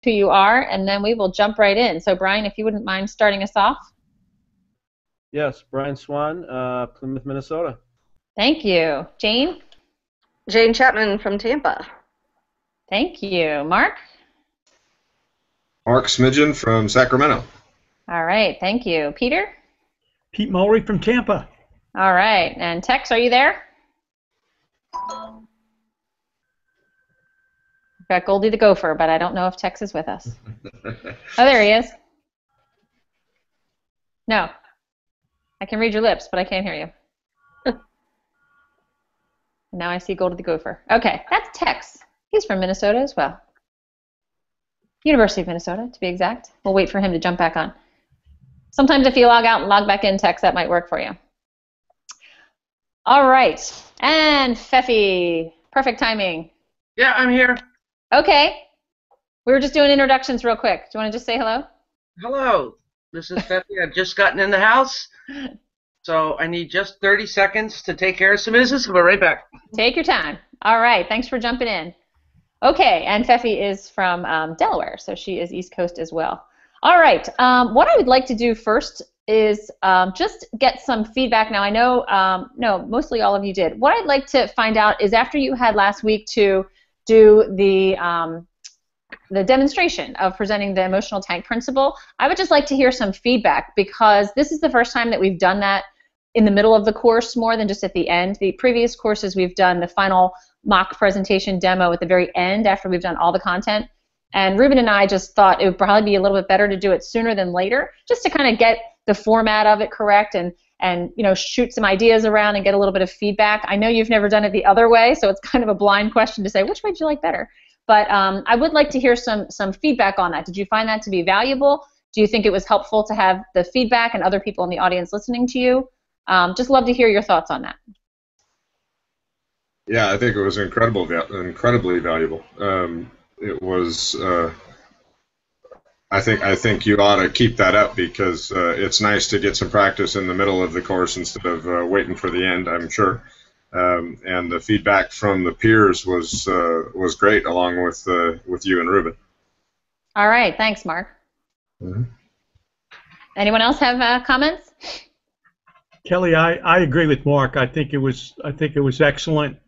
who you are, and then we will jump right in. So Brian, if you wouldn't mind starting us off. Yes, Brian Swan, Plymouth, Minnesota. Thank you. Jane? Jane Chapman from Tampa. Thank you. Mark? Mark Smidgen from Sacramento. All right, thank you. Peter? Pete Mulry from Tampa. All right, and Tex, are you there? We've got Goldie the Gopher, but I don't know if Tex is with us. Oh, there he is. No. I can read your lips, but I can't hear you. Now I see Goldie the Gopher. Okay, that's Tex. He's from Minnesota as well. University of Minnesota, to be exact. We'll wait for him to jump back on. Sometimes if you log out and log back in, Tex, that might work for you. All right, and Feffy. Perfect timing. Yeah, I'm here. Okay. We were just doing introductions real quick. Do you want to just say hello? Hello. This is Feffy. I've just gotten in the house, so I need just 30 seconds to take care of some business. I'll be right back. Take your time. All right. Thanks for jumping in. Okay, and Feffy is from Delaware, so she is East Coast as well. All right. What I would like to do first is just get some feedback. Now, I know, no, mostly all of you did. What I'd like to find out is after you had last week to do the demonstration of presenting the emotional tank principle, I would just like to hear some feedback because this is the first time that we've done that in the middle of the course more than just at the end. The previous courses we've done the final mock presentation demo at the very end after we've done all the content. And Ruben and I just thought it would probably be a little bit better to do it sooner than later, just to kind of get the format of it correct and you know, shoot some ideas around and get a little bit of feedback. I know you've never done it the other way, so it's kind of a blind question to say which way do you like better. But I would like to hear some feedback on that. Did you find that to be valuable? Do you think it was helpful to have the feedback and other people in the audience listening to you? Just love to hear your thoughts on that. Yeah, I think it was incredibly valuable. It was. I think you ought to keep that up because it's nice to get some practice in the middle of the course instead of waiting for the end, I'm sure. And the feedback from the peers was great, along with you and Ruben. All right, thanks, Mark. Mm-hmm. Anyone else have comments? Kelly, I agree with Mark. I think it was excellent.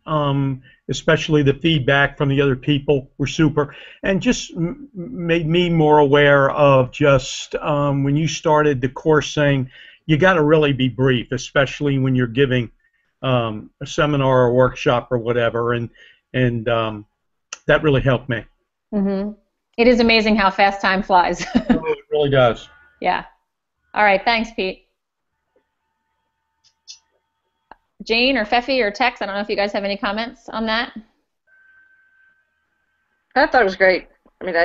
Especially the feedback from the other people were super, and just made me more aware of just when you started the course saying you got to really be brief, especially when you're giving a seminar or workshop or whatever, and that really helped me. Mm-hmm. It is amazing how fast time flies. Oh, it really does. Yeah. All right. Thanks, Pete. Jane or Feffy or Tex, I don't know if you guys have any comments on that. I thought it was great. I mean,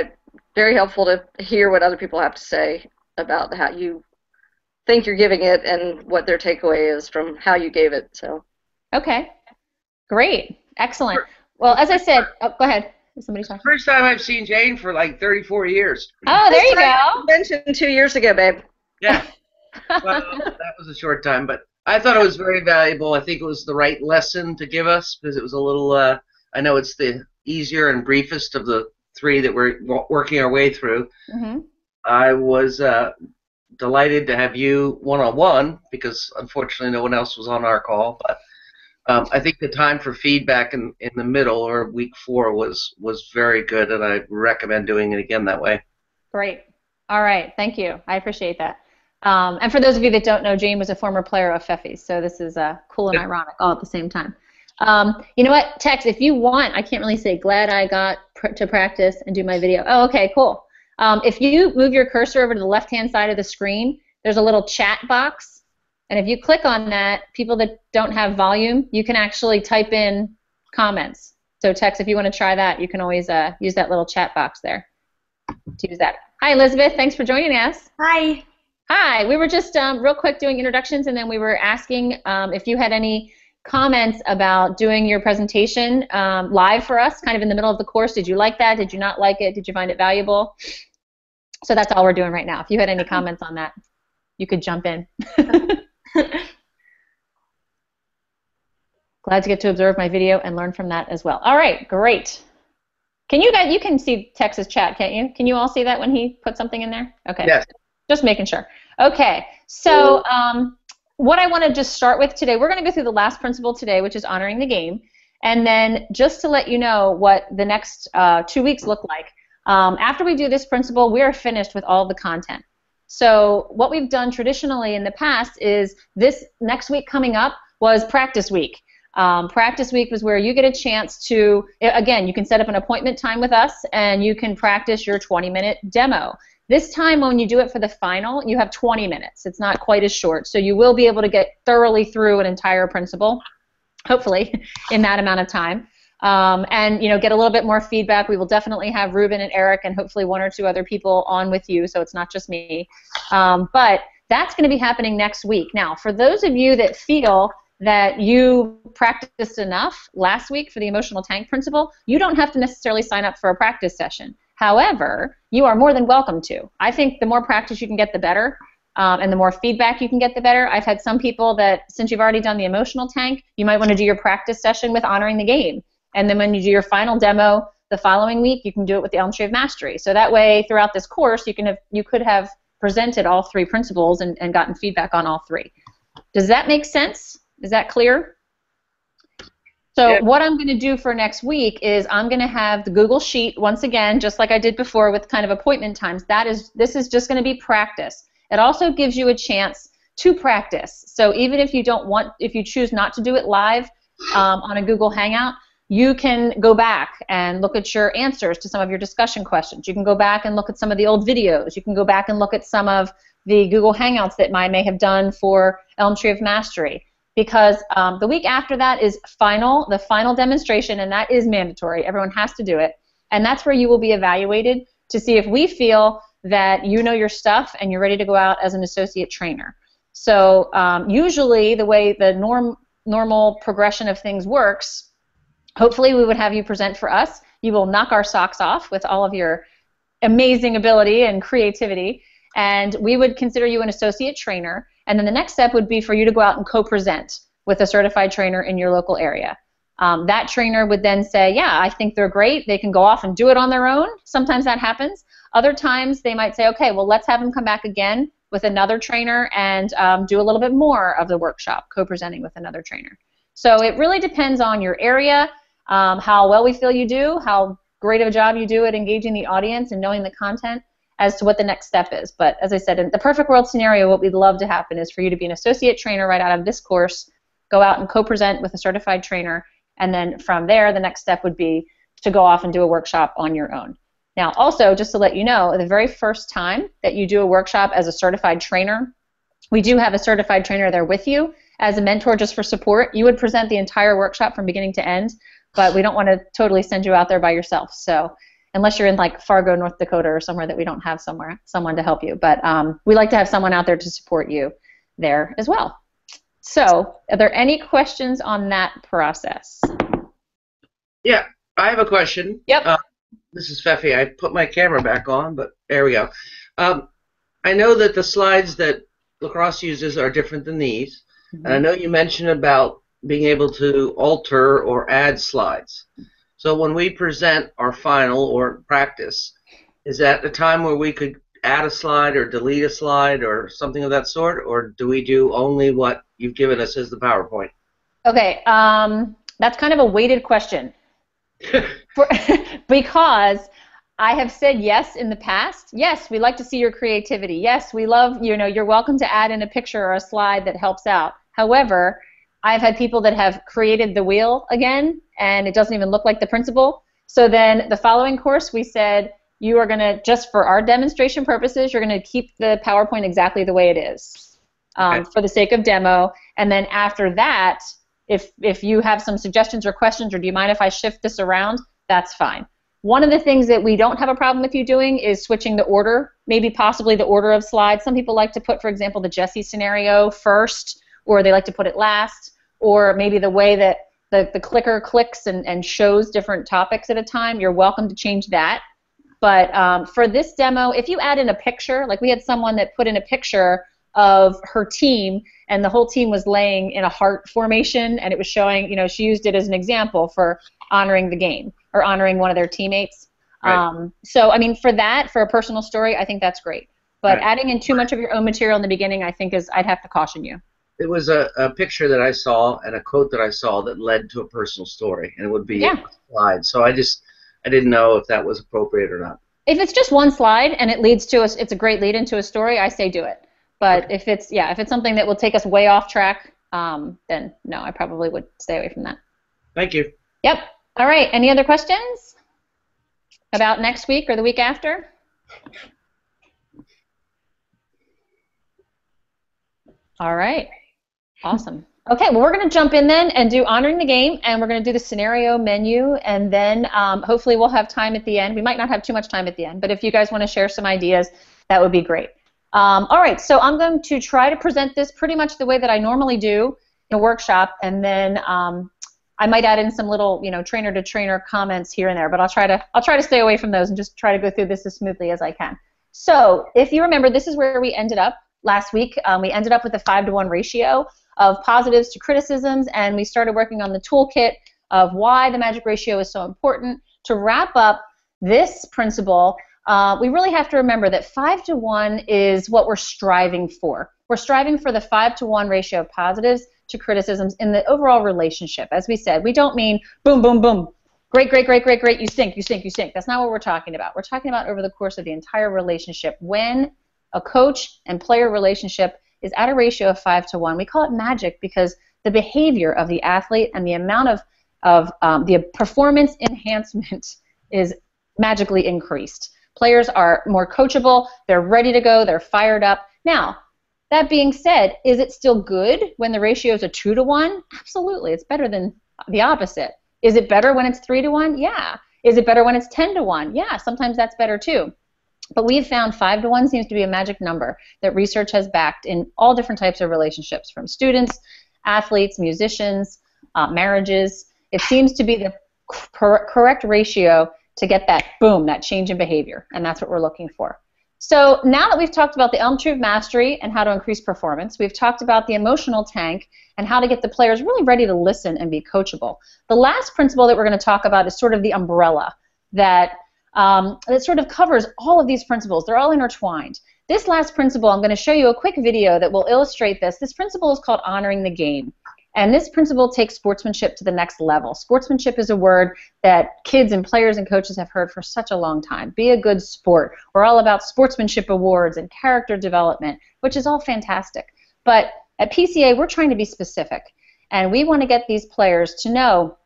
very helpful to hear what other people have to say about how you think you're giving it and what their takeaway is from how you gave it. So. Okay. Great. Excellent. Well, as I said, oh, go ahead. Is somebody talking? First time I've seen Jane for like 34 years. Oh, there you go. I mentioned 2 years ago, babe. Yeah. Well, that was a short time, but I thought it was very valuable. I think it was the right lesson to give us because it was a little, I know it's the easier and briefest of the three that we're working our way through. Mm-hmm. I was delighted to have you one-on-one because unfortunately no one else was on our call. But I think the time for feedback in the middle or week 4 was very good, and I recommend doing it again that way. Great. All right. Thank you. I appreciate that. And for those of you that don't know, Jane was a former player of Feffy's, so this is cool and ironic all at the same time. You know what, Tex, if you want, I can't really say glad I got to practice and do my video. Oh, okay, cool. If you move your cursor over to the left-hand side of the screen, there's a little chat box, and if you click on that, people that don't have volume, you can actually type in comments. So Tex, if you want to try that, you can always use that little chat box there to use that. Hi, Elizabeth. Thanks for joining us. Hi. Hi, we were just real quick doing introductions, and then we were asking if you had any comments about doing your presentation live for us, kind of in the middle of the course. Did you like that? Did you not like it? Did you find it valuable? So that's all we're doing right now. If you had any comments on that, you could jump in. Glad to get to observe my video and learn from that as well. All right, great. Can you can see Tex's chat, can't you? Can you all see that when he put something in there? Okay. Yes. Just making sure. Okay. So what I want to just start with today, we're going to go through the last principle today, which is honoring the game. And then just to let you know what the next 2 weeks look like, after we do this principle, we are finished with all the content. So what we've done traditionally in the past is this next week coming up was practice week. Practice week was where you get a chance to, again, you can set up an appointment time with us and you can practice your 20-minute demo. This time when you do it for the final, you have 20 minutes. It's not quite as short, so you will be able to get thoroughly through an entire principle, hopefully, in that amount of time. And get a little bit more feedback. We will definitely have Ruben and Eric and hopefully 1 or 2 other people on with you, so it's not just me. But that's going to be happening next week. Now, for those of you that feel that you practiced enough last week for the emotional tank principle, you don't have to necessarily sign up for a practice session. However, you are more than welcome to. I think the more practice you can get, the better, and the more feedback you can get, the better. I've had some people that, since you've already done the emotional tank, you might want to do your practice session with honoring the game. And then when you do your final demo the following week, you can do it with the Elm Tree of Mastery. So that way, throughout this course, you could have presented all 3 principles and gotten feedback on all 3. Does that make sense? Is that clear? So what I'm going to do for next week is I'm going to have the Google Sheet once again, just like I did before with kind of appointment times. This is just going to be practice. It also gives you a chance to practice. So even if you choose not to do it live on a Google Hangout, you can go back and look at your answers to some of your discussion questions. You can go back and look at some of the old videos. You can go back and look at some of the Google Hangouts that I may have done for Elm Tree of Mastery. Because the week after that is the final demonstration, and that is mandatory. Everyone has to do it. And that's where you will be evaluated to see if we feel that you know your stuff and you're ready to go out as an associate trainer. So usually the way the normal progression of things works, hopefully we would have you present for us. You will knock our socks off with all of your amazing ability and creativity, and we would consider you an associate trainer. And then the next step would be for you to go out and co-present with a certified trainer in your local area. That trainer would then say, yeah, I think they're great. They can go off and do it on their own. Sometimes that happens. Other times they might say, okay, well, let's have them come back again with another trainer and do a little bit more of the workshop, co-presenting with another trainer. So it really depends on your area, how well we feel you do, how great of a job you do at engaging the audience and knowing the content, as to what the next step is. But as I said, in the perfect world scenario, what we'd love to happen is for you to be an associate trainer right out of this course, go out and co-present with a certified trainer, and then from there, the next step would be to go off and do a workshop on your own. Now, also, just to let you know, the very first time that you do a workshop as a certified trainer, we do have a certified trainer there with you as a mentor just for support. You would present the entire workshop from beginning to end, but we don't want to totally send you out there by yourself. So unless you're in like Fargo, North Dakota or somewhere that we don't have someone to help you. But we like to have someone out there to support you there as well. So are there any questions on that process? Yeah, I have a question. Yep. This is Fefi. I put my camera back on, but there we go. I know that the slides that Lacrosse uses are different than these. Mm-hmm. And I know you mentioned about being able to alter or add slides. So when we present our final or practice, is that the time where we could add a slide or delete a slide or something of that sort, or do we do only what you've given us as the PowerPoint? Okay, that's kind of a weighted question. Because I have said yes in the past. Yes, we like to see your creativity. Yes, we love, you're welcome to add in a picture or a slide that helps out. However, I've had people that have created the wheel again, and it doesn't even look like the principle. So then the following course, we said, you are going to, just for our demonstration purposes, you're going to keep the PowerPoint exactly the way it is for the sake of demo. And then after that, if you have some suggestions or questions, or do you mind if I shift this around, that's fine. One of the things that we don't have a problem with you doing is switching the order, maybe possibly the order of slides. Some people like to put, for example, the Jesse scenario first, or they like to put it last, or maybe the way that the clicker clicks and shows different topics at a time. You're welcome to change that. But for this demo, if you add in a picture, like we had someone that put in a picture of her team, and the whole team was laying in a heart formation, and it was showing, she used it as an example for honoring the game. or honoring one of their teammates. Right. So, I mean, for a personal story, I think that's great. But Right. adding in too much of your own material in the beginning, I think I'd have to caution you. It was a picture that I saw and a quote that I saw that led to a personal story, and it would be Yeah. a slide. So I didn't know if that was appropriate or not. If it's just one slide and it leads to it's a great lead into a story, I say do it. But if it's something that will take us way off track, then no, I probably would stay away from that. Thank you. Yep. All right. Any other questions about next week or the week after? All right. Awesome. Okay, well, we're going to jump in then and do honoring the game, and we're going to do the scenario menu, and then hopefully we'll have time at the end. We might not have too much time at the end, but if you guys want to share some ideas, that would be great. All right, so I'm going to try to present this pretty much the way that I normally do in a workshop, and then I might add in some little, trainer-to-trainer comments here and there, but I'll try to stay away from those and just try to go through this as smoothly as I can. So if you remember, this is where we ended up last week. We ended up with a 5-to-1 ratio of positives to criticisms, and we started working on the toolkit of why the magic ratio is so important. To wrap up this principle, we really have to remember that 5-to-1 is what we're striving for. We're striving for the 5-to-1 ratio of positives to criticisms in the overall relationship. As we said, we don't mean boom, boom, boom, great, great, great, great, great, you stink, you stink, you stink. That's not what we're talking about. We're talking about over the course of the entire relationship. When a coach and player relationship is at a ratio of 5-to-1. We call it magic because the behavior of the athlete and the amount of the performance enhancement is magically increased. Players are more coachable, they're ready to go, they're fired up. Now, that being said, is it still good when the ratio is a 2-to-1? Absolutely, it's better than the opposite. Is it better when it's 3-to-1? Yeah. Is it better when it's 10-to-1? Yeah, sometimes that's better too. But we've found 5-to-1 seems to be a magic number that research has backed in all different types of relationships, from students, athletes, musicians, marriages. It seems to be the correct ratio to get that boom, that change in behavior, and that's what we're looking for. So now that we've talked about the Elm Tree of Mastery and how to increase performance, we've talked about the emotional tank and how to get the players really ready to listen and be coachable. The last principle that we're going to talk about is sort of the umbrella that sort of covers all of these principles. They're all intertwined. This last principle, I'm going to show you a quick video that will illustrate this. This principle is called honoring the game. And this principle takes sportsmanship to the next level. Sportsmanship is a word that kids and players and coaches have heard for such a long time. Be a good sport. We're all about sportsmanship awards and character development, which is all fantastic. But at PCA, we're trying to be specific. And we want to get these players to know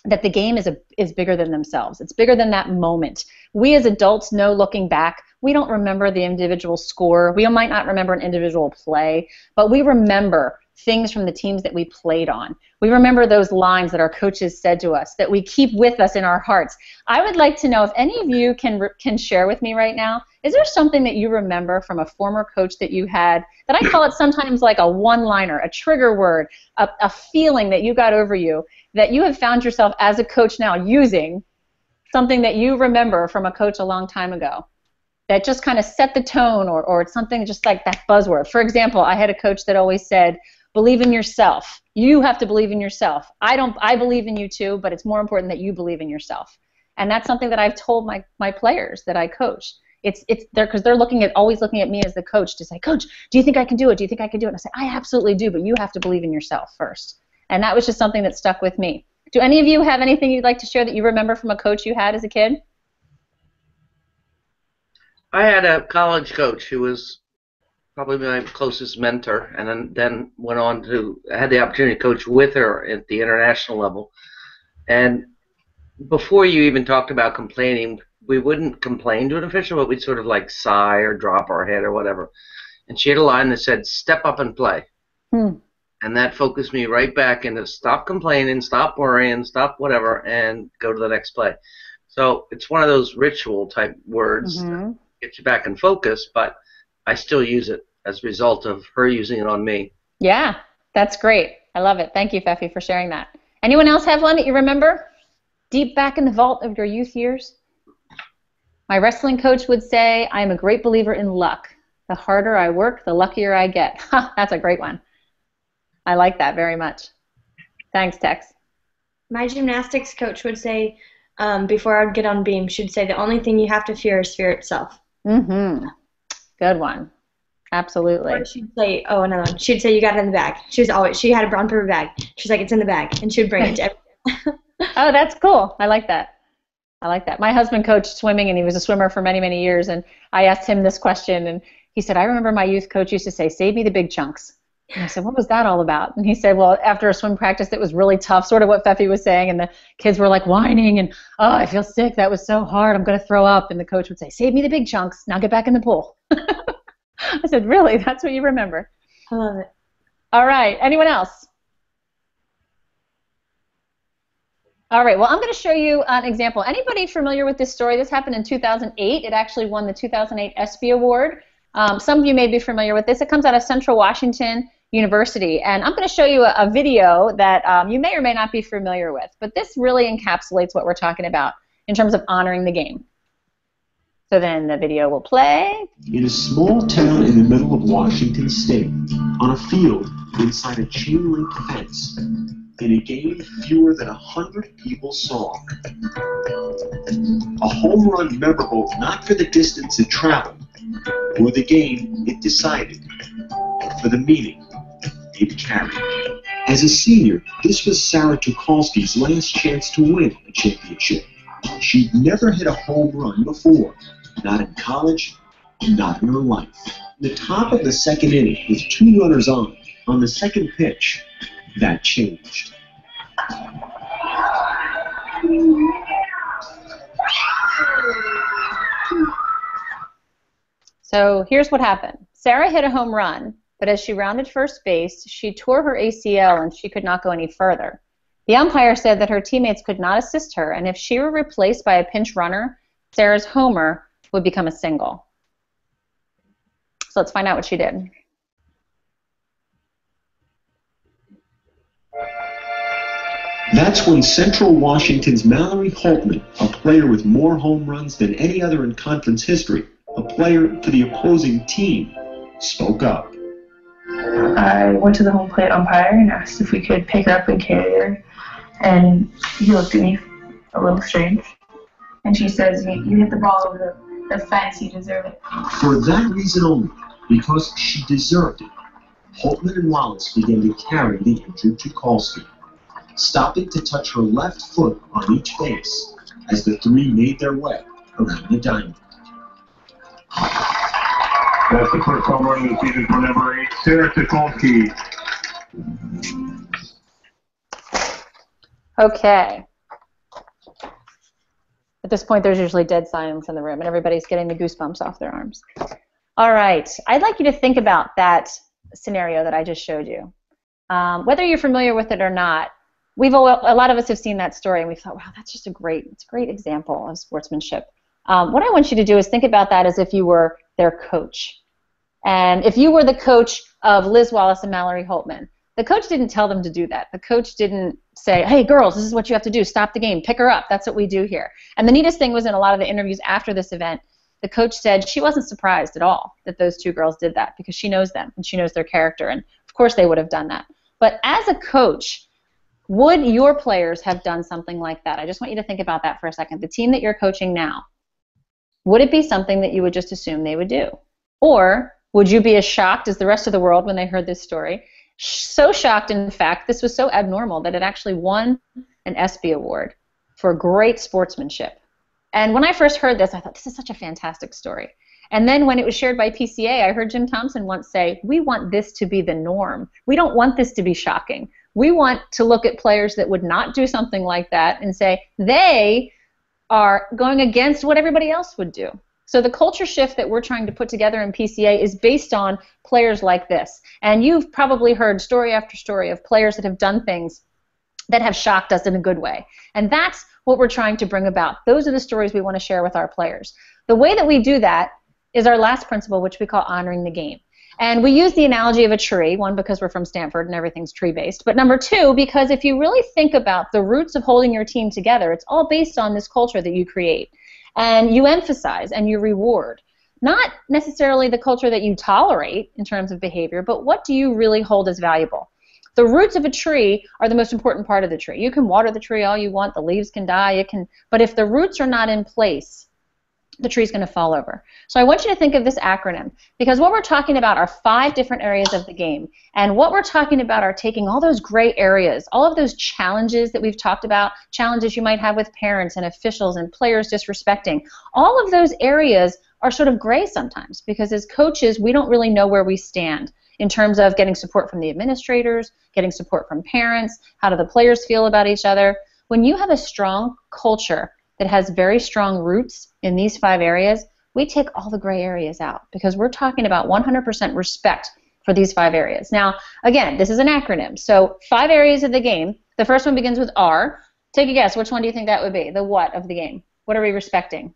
that the game is bigger than themselves. It's bigger than that moment. We as adults know, looking back, we don't remember the individual score. We might not remember an individual play, but we remember things from the teams that we played on. We remember those lines that our coaches said to us that we keep with us in our hearts. I would like to know if any of you can share with me right now, is there something that you remember from a former coach that you had, that I call it sometimes like a one-liner, a trigger word, a feeling that you got over you, that you have found yourself as a coach now using, something that you remember from a coach a long time ago that just kind of set the tone, or it's something just like that buzzword? For example, I had a coach that always said, believe in yourself. You have to believe in yourself. I believe in you too, but it's more important that you believe in yourself. And that's something that I've told my players that I coach. It's there because they're always looking at me as the coach to say, Coach, do you think I can do it? Do you think I can do it? And I say, I absolutely do, but you have to believe in yourself first. And that was just something that stuck with me. Do any of you have anything you'd like to share that you remember from a coach you had as a kid? I had a college coach who was probably my closest mentor, and then went on to had the opportunity to coach with her at the international level. And before you even talked about complaining, we wouldn't complain to an official, but we'd sort of like sigh or drop our head or whatever. And she had a line that said, "Step up and play." And that focused me right back into stop complaining, stop worrying, stop whatever, and go to the next play. So it's one of those ritual type words that get you back in focus, but I still use it as a result of her using it on me. Yeah, that's great. I love it. Thank you, Feffy, for sharing that. Anyone else have one that you remember deep back in the vault of your youth years? My wrestling coach would say, I am a great believer in luck. The harder I work, the luckier I get. That's a great one. I like that very much. Thanks, Tex. My gymnastics coach would say, before I would get on beam, she'd say the only thing you have to fear is fear itself. Mm-hmm. Good one. Absolutely. Or she'd say, oh, another one. She'd say, you got it in the bag. She had a brown paper bag. She's like, it's in the bag. And she would bring it to everyone. Oh, that's cool. I like that. I like that. My husband coached swimming, and he was a swimmer for many, many years. And I asked him this question, and he said, I remember my youth coach used to say, save me the big chunks. And I said, what was that all about? And he said, well, after a swim practice that was really tough, sort of what Pfeffi was saying, and the kids were like whining, and, oh, I feel sick. That was so hard. I'm going to throw up. And the coach would say, save me the big chunks. Now get back in the pool. I said, really? That's what you remember? I love it. All right. Anyone else? All right. Well, I'm going to show you an example. Anybody familiar with this story? This happened in 2008. It actually won the 2008 ESPY Award. Some of you may be familiar with this. It comes out of Central Washington University. And I'm going to show you a video that you may or may not be familiar with. But this really encapsulates what we're talking about in terms of honoring the game. So then the video will play. In a small town in the middle of Washington State, on a field inside a chain-link fence, in a game fewer than 100 people saw. A home run memorable not for the distance it traveled, or the game it decided, but for the meaning it carried. As a senior, this was Sarah Tucholsky's last chance to win a championship. She'd never hit a home run before, not in college, not in her life. The top of the second inning with 2 runners on the second pitch, that changed. So here's what happened. Sarah hit a home run, but as she rounded first base, she tore her ACL and she could not go any further. The umpire said that her teammates could not assist her, and if she were replaced by a pinch runner, Sarah's homer would become a single. So let's find out what she did. That's when Central Washington's Mallory Holtman, a player with more home runs than any other in conference history, a player for the opposing team, spoke up. I went to the home plate umpire and asked if we could pick her up and carry her, and he looked at me a little strange. And she says, you hit the ball over the fence, you deserve it. For that reason only, because she deserved it, Holtman and Wallace began to carry the injured Tucholsky, stopping to touch her left foot on each base as the three made their way around the diamond. That's the first home run of the season for number 8, Sarah Tucholsky. Okay. At this point, there's usually dead silence in the room, and everybody's getting the goosebumps off their arms. All right. I'd like you to think about that scenario that I just showed you. Whether you're familiar with it or not, a lot of us have seen that story, and we thought, wow, that's just a great example of sportsmanship. What I want you to do is think about that as if you were their coach. And if you were the coach of Liz Wallace and Mallory Holtman, the coach didn't tell them to do that. The coach didn't say, hey, girls, this is what you have to do. Stop the game. Pick her up. That's what we do here. And the neatest thing was in a lot of the interviews after this event, the coach said she wasn't surprised at all that those two girls did that because she knows them and she knows their character. And, of course, they would have done that. But as a coach, would your players have done something like that? I just want you to think about that for a second. The team that you're coaching now, would it be something that you would just assume they would do? Or would you be as shocked as the rest of the world when they heard this story? So shocked, in fact, this was so abnormal that it actually won an ESPY award for great sportsmanship. And when I first heard this, I thought, this is such a fantastic story. And then when it was shared by PCA, I heard Jim Thompson once say, we want this to be the norm. We don't want this to be shocking. We want to look at players that would not do something like that and say, they are going against what everybody else would do. So the culture shift that we're trying to put together in PCA is based on players like this. And you've probably heard story after story of players that have done things that have shocked us in a good way. And that's what we're trying to bring about. Those are the stories we want to share with our players. The way that we do that is our last principle, which we call honoring the game. And we use the analogy of a tree, one, because we're from Stanford and everything's tree-based, but number two, because if you really think about the roots of holding your team together, it's all based on this culture that you create. And you emphasize and you reward, not necessarily the culture that you tolerate in terms of behavior, but what do you really hold as valuable? The roots of a tree are the most important part of the tree. You can water the tree all you want, the leaves can die, but if the roots are not in place, the tree's going to fall over. So I want you to think of this acronym, because what we're talking about are 5 different areas of the game. And what we're talking about are taking all those gray areas, all of those challenges that we've talked about, challenges you might have with parents and officials and players disrespecting. All of those areas are sort of gray sometimes, because as coaches, we don't really know where we stand in terms of getting support from the administrators, getting support from parents, how do the players feel about each other. When you have a strong culture that has very strong roots in these 5 areas, we take all the gray areas out, because we're talking about 100% respect for these 5 areas. Now, again, this is an acronym. So 5 areas of the game. The first one begins with R. Take a guess. Which one do you think that would be? The what of the game? What are we respecting?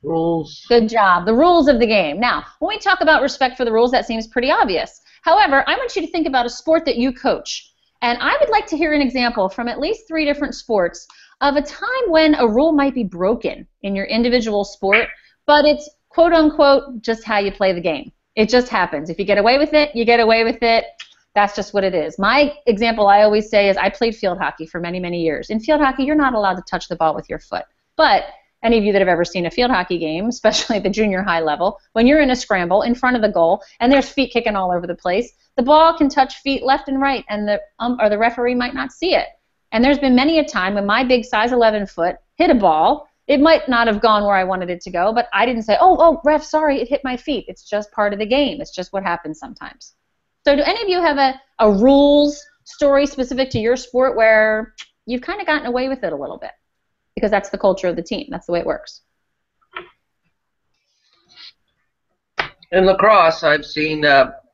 Rules. Good job. The rules of the game. Now, when we talk about respect for the rules, that seems pretty obvious. However, I want you to think about a sport that you coach. And I would like to hear an example from at least 3 different sports of a time when a rule might be broken in your individual sport, but it's quote-unquote just how you play the game. It just happens. If you get away with it, you get away with it. That's just what it is. My example I always say is I played field hockey for many, many years. In field hockey, you're not allowed to touch the ball with your foot. But any of you that have ever seen a field hockey game, especially at the junior high level, when you're in a scramble in front of the goal and there's feet kicking all over the place, the ball can touch feet left and right, and the referee might not see it. And there's been many a time when my big size 11 foot hit a ball. It might not have gone where I wanted it to go, but I didn't say, oh, ref, sorry, it hit my feet. It's just part of the game. It's just what happens sometimes. So do any of you have a rules story specific to your sport where you've kind of gotten away with it a little bit? Because that's the culture of the team. That's the way it works. In lacrosse, I've seen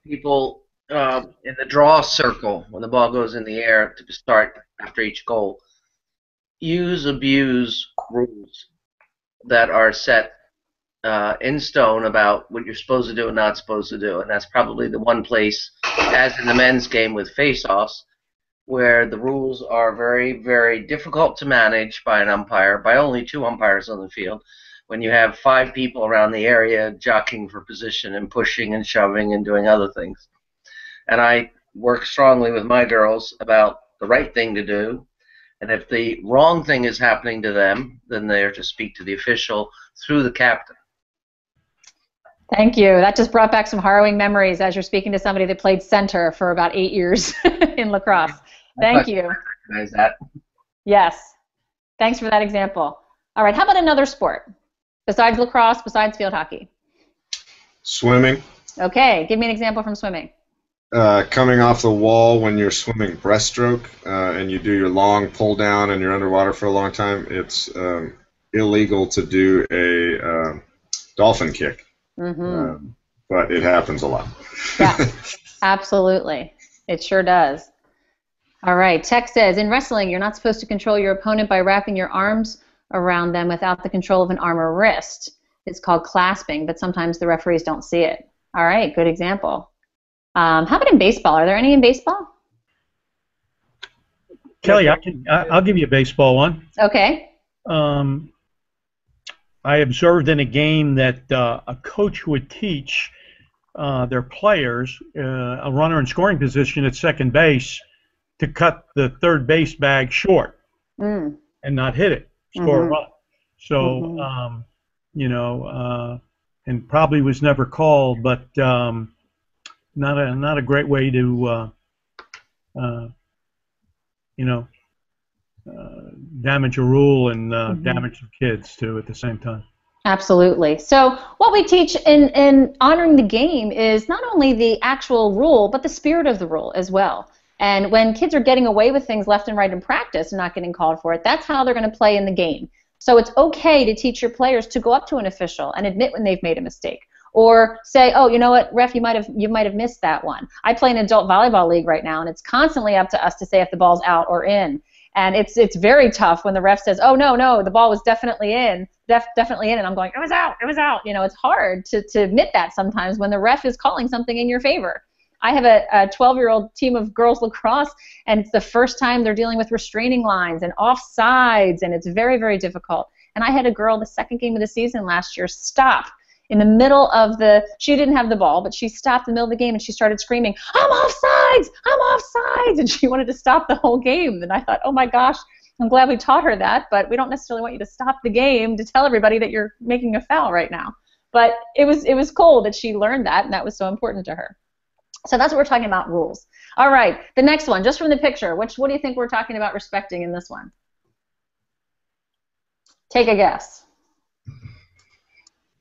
people in the draw circle, when the ball goes in the air to start after each goal, abuse rules that are set in stone about what you're supposed to do and not supposed to do. And that's probably the one place, as in the men's game with face-offs, where the rules are very, very difficult to manage by an umpire, by only 2 umpires on the field, when you have 5 people around the area jockeying for position and pushing and shoving and doing other things. And I work strongly with my girls about the right thing to do, and if the wrong thing is happening to them, then they're to speak to the official through the captain. Thank you. That just brought back some harrowing memories as you're speaking to somebody that played center for about 8 years in lacrosse. Thank you. I recognize that. Yes. Thanks for that example. All right, how about another sport besides lacrosse, besides field hockey? Swimming. Okay, give me an example from swimming. Coming off the wall when you're swimming breaststroke and you do your long pull down and you're underwater for a long time, it's illegal to do a dolphin kick. Mm-hmm. But it happens a lot. Yeah, absolutely. It sure does. All right, Tech says, in wrestling, you're not supposed to control your opponent by wrapping your arms around them without the control of an arm or wrist. It's called clasping, but sometimes the referees don't see it. All right, good example. How about in baseball? Are there any in baseball? Kelly, I'll give you a baseball one. Okay. I observed in a game that a coach would teach their players, a runner in scoring position at second base, to cut the third base bag short and not hit it, score a run. So, you know, and probably was never called, but not a great way to, you know, damage a rule and damage the kids too at the same time. Absolutely. So what we teach in honoring the game is not only the actual rule, but the spirit of the rule as well. And when kids are getting away with things left and right in practice and not getting called for it, that's how they're going to play in the game. So it's okay to teach your players to go up to an official and admit when they've made a mistake. Or say, oh, you know what, ref, you might have missed that one. I play in an adult volleyball league right now, and it's constantly up to us to say if the ball's out or in. And it's very tough when the ref says, oh, no, the ball was definitely in, and I'm going, it was out. You know, it's hard to admit that sometimes when the ref is calling something in your favor. I have a 12-year-old team of girls lacrosse, and it's the first time they're dealing with restraining lines and offsides, and it's very, very difficult. And I had a girl the second game of the season last year stop in the middle of she didn't have the ball, but she stopped in the middle of the game and she started screaming, I'm offsides! I'm offsides! And she wanted to stop the whole game. And I thought, oh my gosh, I'm glad we taught her that, but we don't necessarily want you to stop the game to tell everybody that you're making a foul right now. But it was cool that she learned that, and that was so important to her. So that's what we're talking about, rules. All right, the next one, just from the picture, what do you think we're talking about respecting in this one? Take a guess.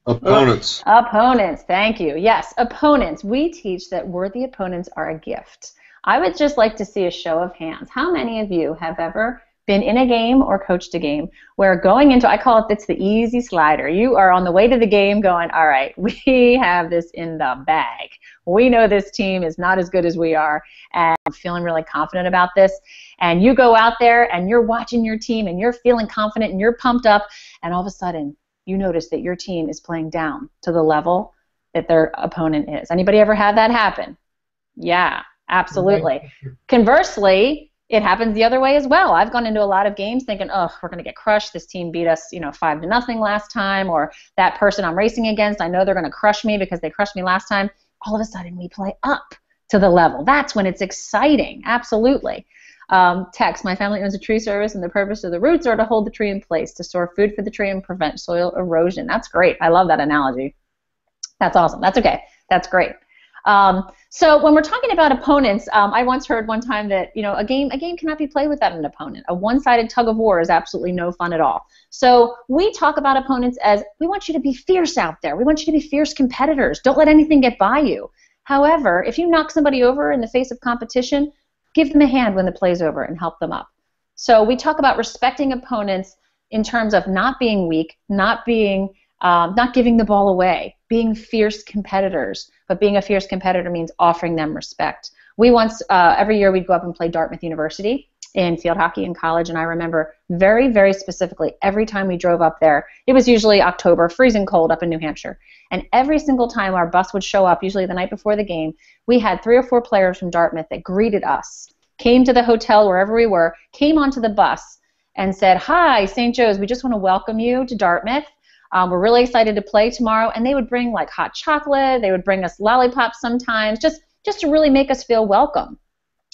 Opponents. Opponents, thank you. Yes, opponents. We teach that worthy opponents are a gift. I would just like to see a show of hands. How many of you have ever been in a game or coached a game where going into, I call it's the easy slider. You are on the way to the game going, all right, we have this in the bag. We know this team is not as good as we are, and I'm feeling really confident about this. And you go out there and you're watching your team and you're feeling confident and you're pumped up, and all of a sudden you notice that your team is playing down to the level that their opponent is. Anybody ever had that happen? Yeah, absolutely. Conversely, it happens the other way as well. I've gone into a lot of games thinking, oh, we're going to get crushed. This team beat us, 5-0 last time, or that person I'm racing against, I know they're going to crush me because they crushed me last time. All of a sudden, we play up to the level. That's when it's exciting, absolutely. Text, my family owns a tree service, and the purpose of the roots are to hold the tree in place, to store food for the tree and prevent soil erosion. That's great. I love that analogy. That's awesome. That's okay. That's great. So when we're talking about opponents, I once heard one time that a game cannot be played without an opponent. A one-sided tug of war is absolutely no fun at all. So we talk about opponents as we want you to be fierce out there. We want you to be fierce competitors. Don't let anything get by you. However, if you knock somebody over in the face of competition, give them a hand when the play's over and help them up. So we talk about respecting opponents in terms of not being weak, not giving the ball away, being fierce competitors. But being a fierce competitor means offering them respect. We once, every year we'd go up and play Dartmouth University in field hockey in college, and I remember very, very specifically every time we drove up there, it was usually October, freezing cold up in New Hampshire, and every single time our bus would show up, usually the night before the game, we had 3 or 4 players from Dartmouth that greeted us, came to the hotel wherever we were, came onto the bus and said, hi, St. Joe's, we just want to welcome you to Dartmouth. We're really excited to play tomorrow, and they would bring like hot chocolate, they would bring us lollipops sometimes, just to really make us feel welcome.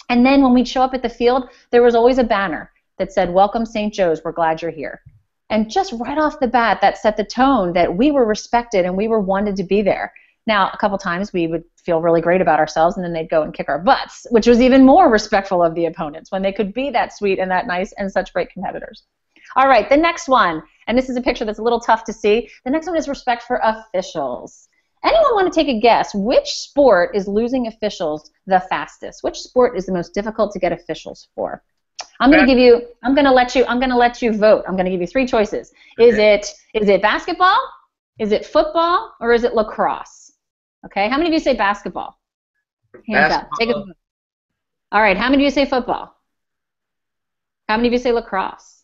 And then when we'd show up at the field, there was always a banner that said, welcome St. Joe's, we're glad you're here. And just right off the bat, that set the tone that we were respected and we were wanted to be there. Now, a couple times we would feel really great about ourselves, and then they'd go and kick our butts, which was even more respectful of the opponents when they could be that sweet and that nice and such great competitors. All right, the next one, and this is a picture that's a little tough to see. The next one is respect for officials. Anyone want to take a guess? Which sport is losing officials the fastest? Which sport is the most difficult to get officials for? I'm going to let you vote. I'm going to give you 3 choices. Okay. Is it basketball? Is it football? Or is it lacrosse? Okay, how many of you say basketball? Hands up. Take a vote. All right, how many of you say football? How many of you say lacrosse?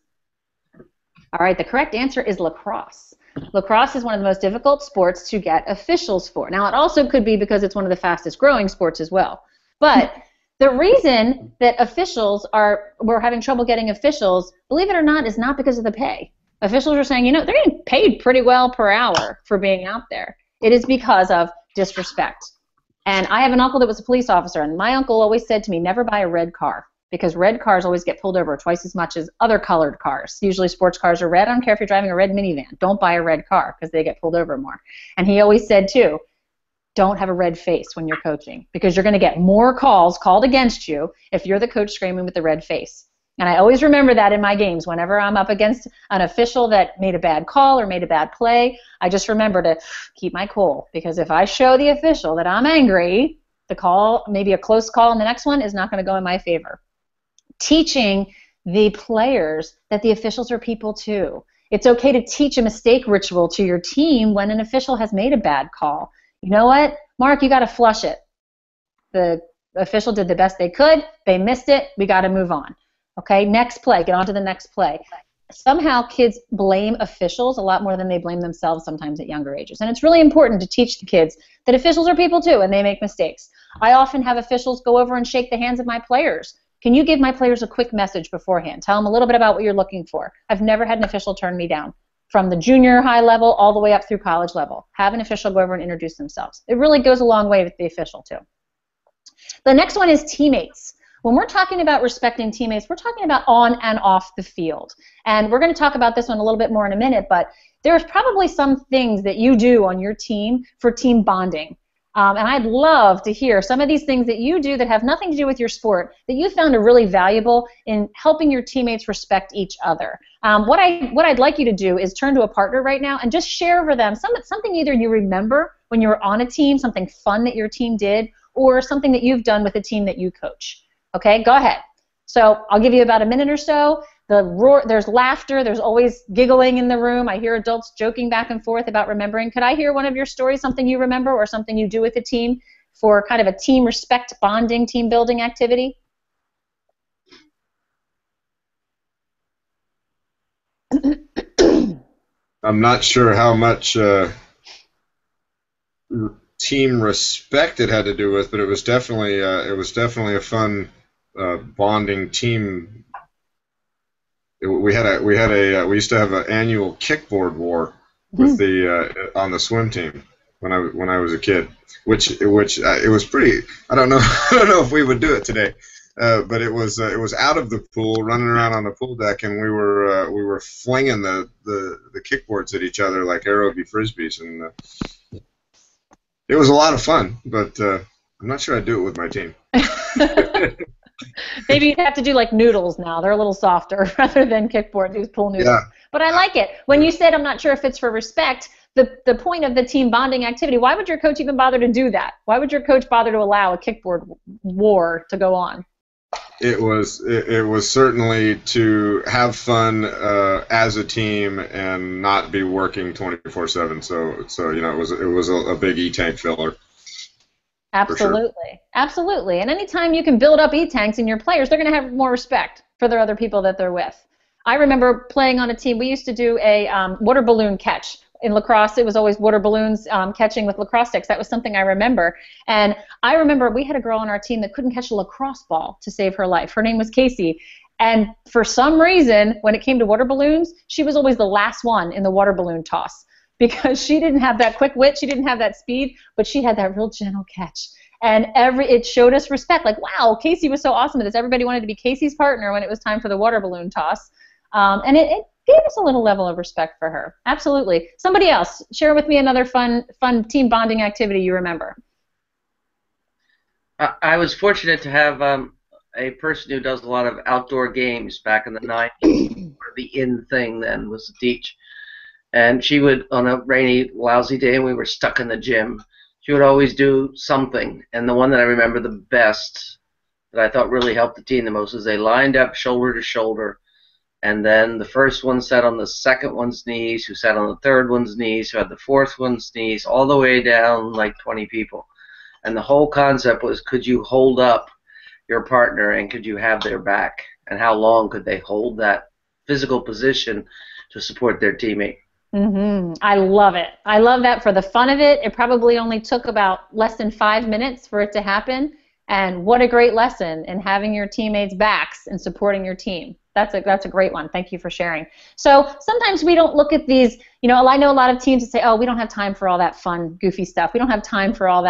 All right, the correct answer is lacrosse. Lacrosse is one of the most difficult sports to get officials for. Now, it also could be because it's one of the fastest growing sports as well. But the reason that we're having trouble getting officials, believe it or not, is not because of the pay. Officials are saying, they're getting paid pretty well per hour for being out there. It is because of disrespect. And I have an uncle that was a police officer, and my uncle always said to me, never buy a red car, because red cars always get pulled over twice as much as other colored cars. Usually sports cars are red. I don't care if you're driving a red minivan. Don't buy a red car because they get pulled over more. And he always said, too, don't have a red face when you're coaching, because you're going to get more calls called against you if you're the coach screaming with the red face. And I always remember that in my games. Whenever I'm up against an official that made a bad call or made a bad play, I just remember to keep my cool, because if I show the official that I'm angry, the call, maybe a close call in the next one, is not going to go in my favor. Teaching the players that the officials are people too. It's okay to teach a mistake ritual to your team when an official has made a bad call. You know what, Mark, you got to flush it. The official did the best they could. They missed it. We got to move on. Okay, next play. Get on to the next play. Somehow kids blame officials a lot more than they blame themselves sometimes at younger ages. And it's really important to teach the kids that officials are people too and they make mistakes. I often have officials go over and shake the hands of my players. Can you give my players a quick message beforehand? Tell them a little bit about what you're looking for. I've never had an official turn me down. from the junior high level all the way up through college level. Have an official go over and introduce themselves. It really goes a long way with the official too. The next one is teammates. When we're talking about respecting teammates, we're talking about on and off the field. And we're going to talk about this one a little bit more in a minute, but there's probably some things that you do on your team for team bonding. And I'd love to hear some of these things that you do that have nothing to do with your sport that you found are really valuable in helping your teammates respect each other. What I'd like you to do is turn to a partner right now and just share with them something either you remember when you were on a team, something fun that your team did, or something that you've done with a team that you coach. Okay, go ahead. So I'll give you about a minute or so. There's laughter. There's always giggling in the room. I hear adults joking back and forth about remembering. Could I hear one of your stories, something you remember or something you do with a team for kind of a team respect, bonding, team building activity? I'm not sure how much team respect it had to do with, but it was definitely a fun bonding team. We used to have an annual kickboard war with the on the swim team when I was a kid, which it was pretty. I don't know if we would do it today, but it was out of the pool, running around on the pool deck, and we were flinging the kickboards at each other like aerobie frisbees, and it was a lot of fun. But I'm not sure I'd do it with my team. Maybe you'd have to do like noodles now. They're a little softer rather than kickboard. Use pool noodles. Yeah. But I like it. When you said I'm not sure if it's for respect, the point of the team bonding activity, why would your coach even bother to do that? Why would your coach bother to allow a kickboard war to go on? It was certainly to have fun as a team and not be working 24/7. So you know, it was a big E-tank filler. Absolutely. Sure. Absolutely. And anytime you can build up E-tanks in your players, they're going to have more respect for their other people that they're with. I remember playing on a team. We used to do a water balloon catch. In lacrosse, it was always water balloons catching with lacrosse sticks. That was something I remember. And I remember we had a girl on our team that couldn't catch a lacrosse ball to save her life. Her name was Casey. And for some reason, when it came to water balloons, she was always the last one in the water balloon toss, because she didn't have that quick wit, she didn't have that speed, but she had that real gentle catch. And it showed us respect. Like, wow, Casey was so awesome at this. Everybody wanted to be Casey's partner when it was time for the water balloon toss. And it gave us a little level of respect for her. Absolutely. Somebody else, share with me another fun team bonding activity you remember. I was fortunate to have a person who does a lot of outdoor games back in the 90s, where the in thing then was to teach. And she would, on a rainy, lousy day, and we were stuck in the gym, she would always do something. And the one that I remember the best, that I thought really helped the team the most, is they lined up shoulder to shoulder. And then the first one sat on the second one's knees, who sat on the third one's knees, who had the fourth one's knees, all the way down like 20 people. And the whole concept was, could you hold up your partner and could you have their back? And how long could they hold that physical position to support their teammate? Mm-hmm. I love it. I love that for the fun of it. It probably only took about less than 5 minutes for it to happen. And what a great lesson in having your teammates' backs and supporting your team. That's a great one. Thank you for sharing. So sometimes we don't look at these, I know a lot of teams that say, oh, we don't have time for all that fun, goofy stuff. We don't have time for all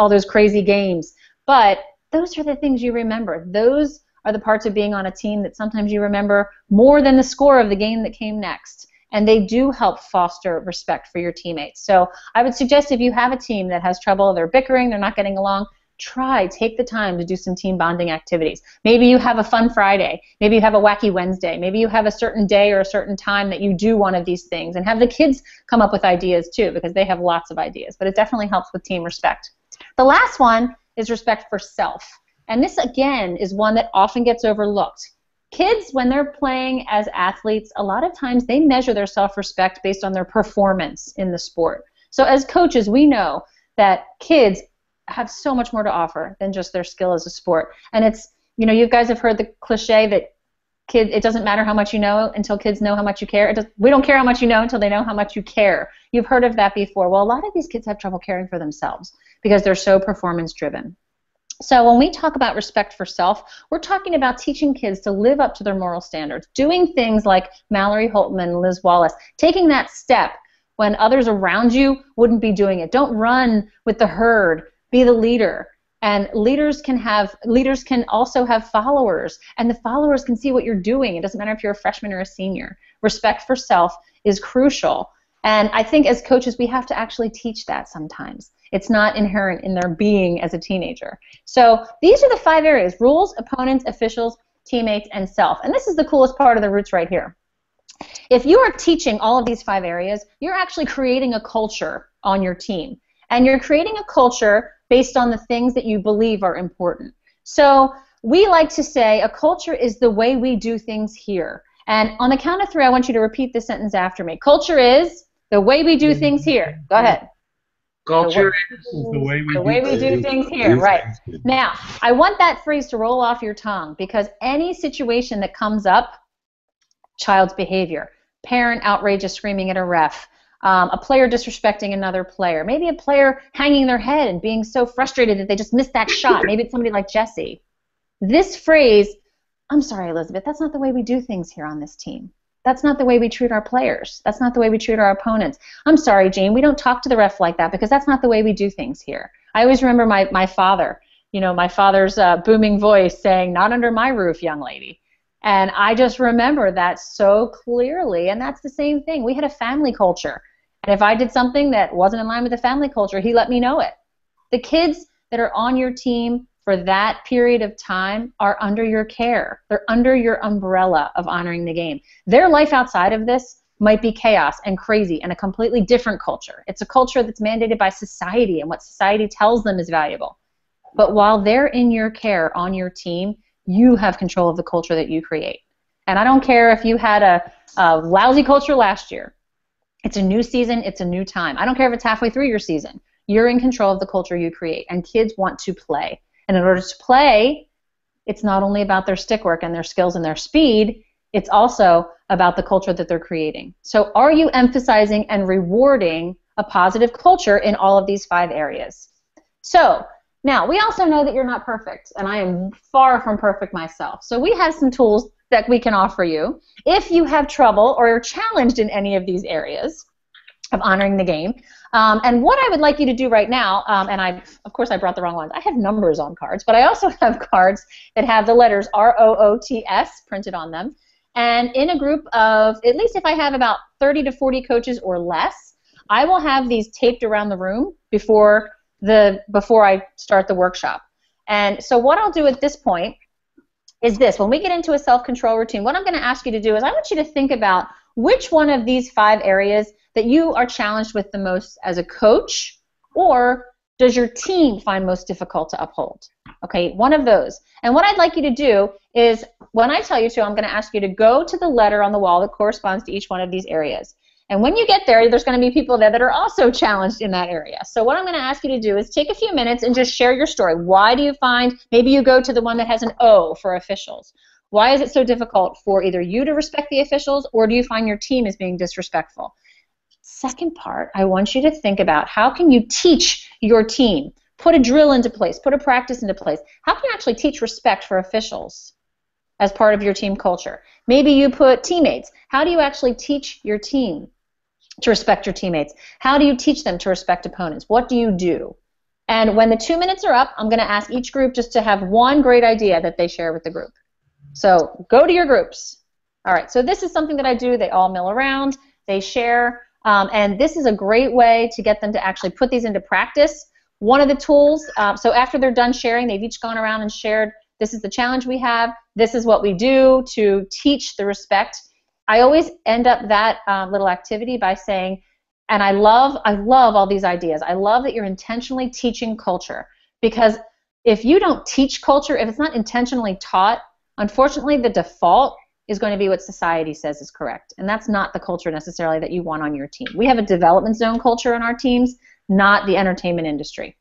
those crazy games. But those are the things you remember. Those are the parts of being on a team that sometimes you remember more than the score of the game that came next. And they do help foster respect for your teammates. So I would suggest if you have a team that has trouble, they're bickering, they're not getting along, take the time to do some team bonding activities. Maybe you have a fun Friday. Maybe you have a wacky Wednesday. Maybe you have a certain day or a certain time that you do one of these things, and have the kids come up with ideas too, because they have lots of ideas. But it definitely helps with team respect. The last one is respect for self. And this, again, is one that often gets overlooked. Kids, when they're playing as athletes, a lot of times they measure their self-respect based on their performance in the sport. So as coaches, we know that kids have so much more to offer than just their skill as a sport. And it's, you guys have heard the cliche that it doesn't matter how much you know until kids know how much you care. We don't care how much you know until they know how much you care. You've heard of that before. Well, a lot of these kids have trouble caring for themselves because they're so performance driven. So when we talk about respect for self, we're talking about teaching kids to live up to their moral standards, doing things like Mallory Holtman and Liz Wallace, taking that step when others around you wouldn't be doing it. Don't run with the herd, be the leader. And leaders can also have followers, and the followers can see what you're doing. It doesn't matter if you're a freshman or a senior. Respect for self is crucial. And I think as coaches, we have to actually teach that sometimes. It's not inherent in their being as a teenager. So these are the 5 areas: rules, opponents, officials, teammates, and self. And this is the coolest part of the roots right here. If you are teaching all of these 5 areas, you're actually creating a culture on your team. And you're creating a culture based on the things that you believe are important. So we like to say a culture is the way we do things here. And on the count of 3, I want you to repeat this sentence after me. Culture is the way we do things here. Go ahead. Culture is the way we do things here, right. Now, I want that phrase to roll off your tongue, because any situation that comes up, child's behavior, parent outrageous screaming at a ref, a player disrespecting another player, maybe a player hanging their head and being so frustrated that they just missed that shot, maybe it's somebody like Jesse. This phrase, I'm sorry, Elizabeth, that's not the way we do things here on this team. That's not the way we treat our players. That's not the way we treat our opponents. I'm sorry, Jane, we don't talk to the ref like that because that's not the way we do things here. I always remember my father, my father's booming voice saying, "Not under my roof, young lady." And I just remember that so clearly, and that's the same thing. We had a family culture, and if I did something that wasn't in line with the family culture, he let me know it. The kids that are on your team for that period of time are under your care. They're under your umbrella of honoring the game. Their life outside of this might be chaos and crazy and a completely different culture. It's a culture that's mandated by society and what society tells them is valuable. But while they're in your care on your team, you have control of the culture that you create. And I don't care if you had a lousy culture last year. It's a new season. It's a new time. I don't care if it's halfway through your season. You're in control of the culture you create, and kids want to play. And in order to play, it's not only about their stick work and their skills and their speed, it's also about the culture that they're creating. So are you emphasizing and rewarding a positive culture in all of these 5 areas? So now, we also know that you're not perfect, and I am far from perfect myself. So we have some tools that we can offer you if you have trouble or are challenged in any of these areas of honoring the game. And what I would like you to do right now, and of course I brought the wrong ones. I have numbers on cards, but I also have cards that have the letters ROOTS printed on them. And in a group of, at least if I have about 30 to 40 coaches or less, I will have these taped around the room before I start the workshop. And so what I'll do at this point is this. When we get into a self-control routine, what I'm going to ask you to do is I want you to think about which one of these 5 areas that you are challenged with the most as a coach, or does your team find most difficult to uphold? Okay, one of those. And what I'd like you to do is, when I tell you to, I'm going to ask you to go to the letter on the wall that corresponds to each one of these areas. And when you get there, there's going to be people there that are also challenged in that area. So what I'm going to ask you to do is take a few minutes and just share your story. Why do you find, maybe you go to the one that has an O for officials. Why is it so difficult for either you to respect the officials, or do you find your team is being disrespectful? Second part, I want you to think about how can you teach your team, put a drill into place, put a practice into place. How can you actually teach respect for officials as part of your team culture? Maybe you put teammates. How do you actually teach your team to respect your teammates? How do you teach them to respect opponents? What do you do? And when the 2 minutes are up, I'm going to ask each group just to have one great idea that they share with the group. So go to your groups. All right, so this is something that I do. They all mill around. They share. And this is a great way to get them to actually put these into practice. One of the tools, so after they're done sharing, they've each gone around and shared, this is the challenge we have, this is what we do to teach the respect. I always end up that little activity by saying, and I love all these ideas. I love that you're intentionally teaching culture, because if you don't teach culture, if it's not intentionally taught, unfortunately the default is going to be what society says is correct. And that's not the culture necessarily that you want on your team. We have a development zone culture in our teams, not the entertainment industry.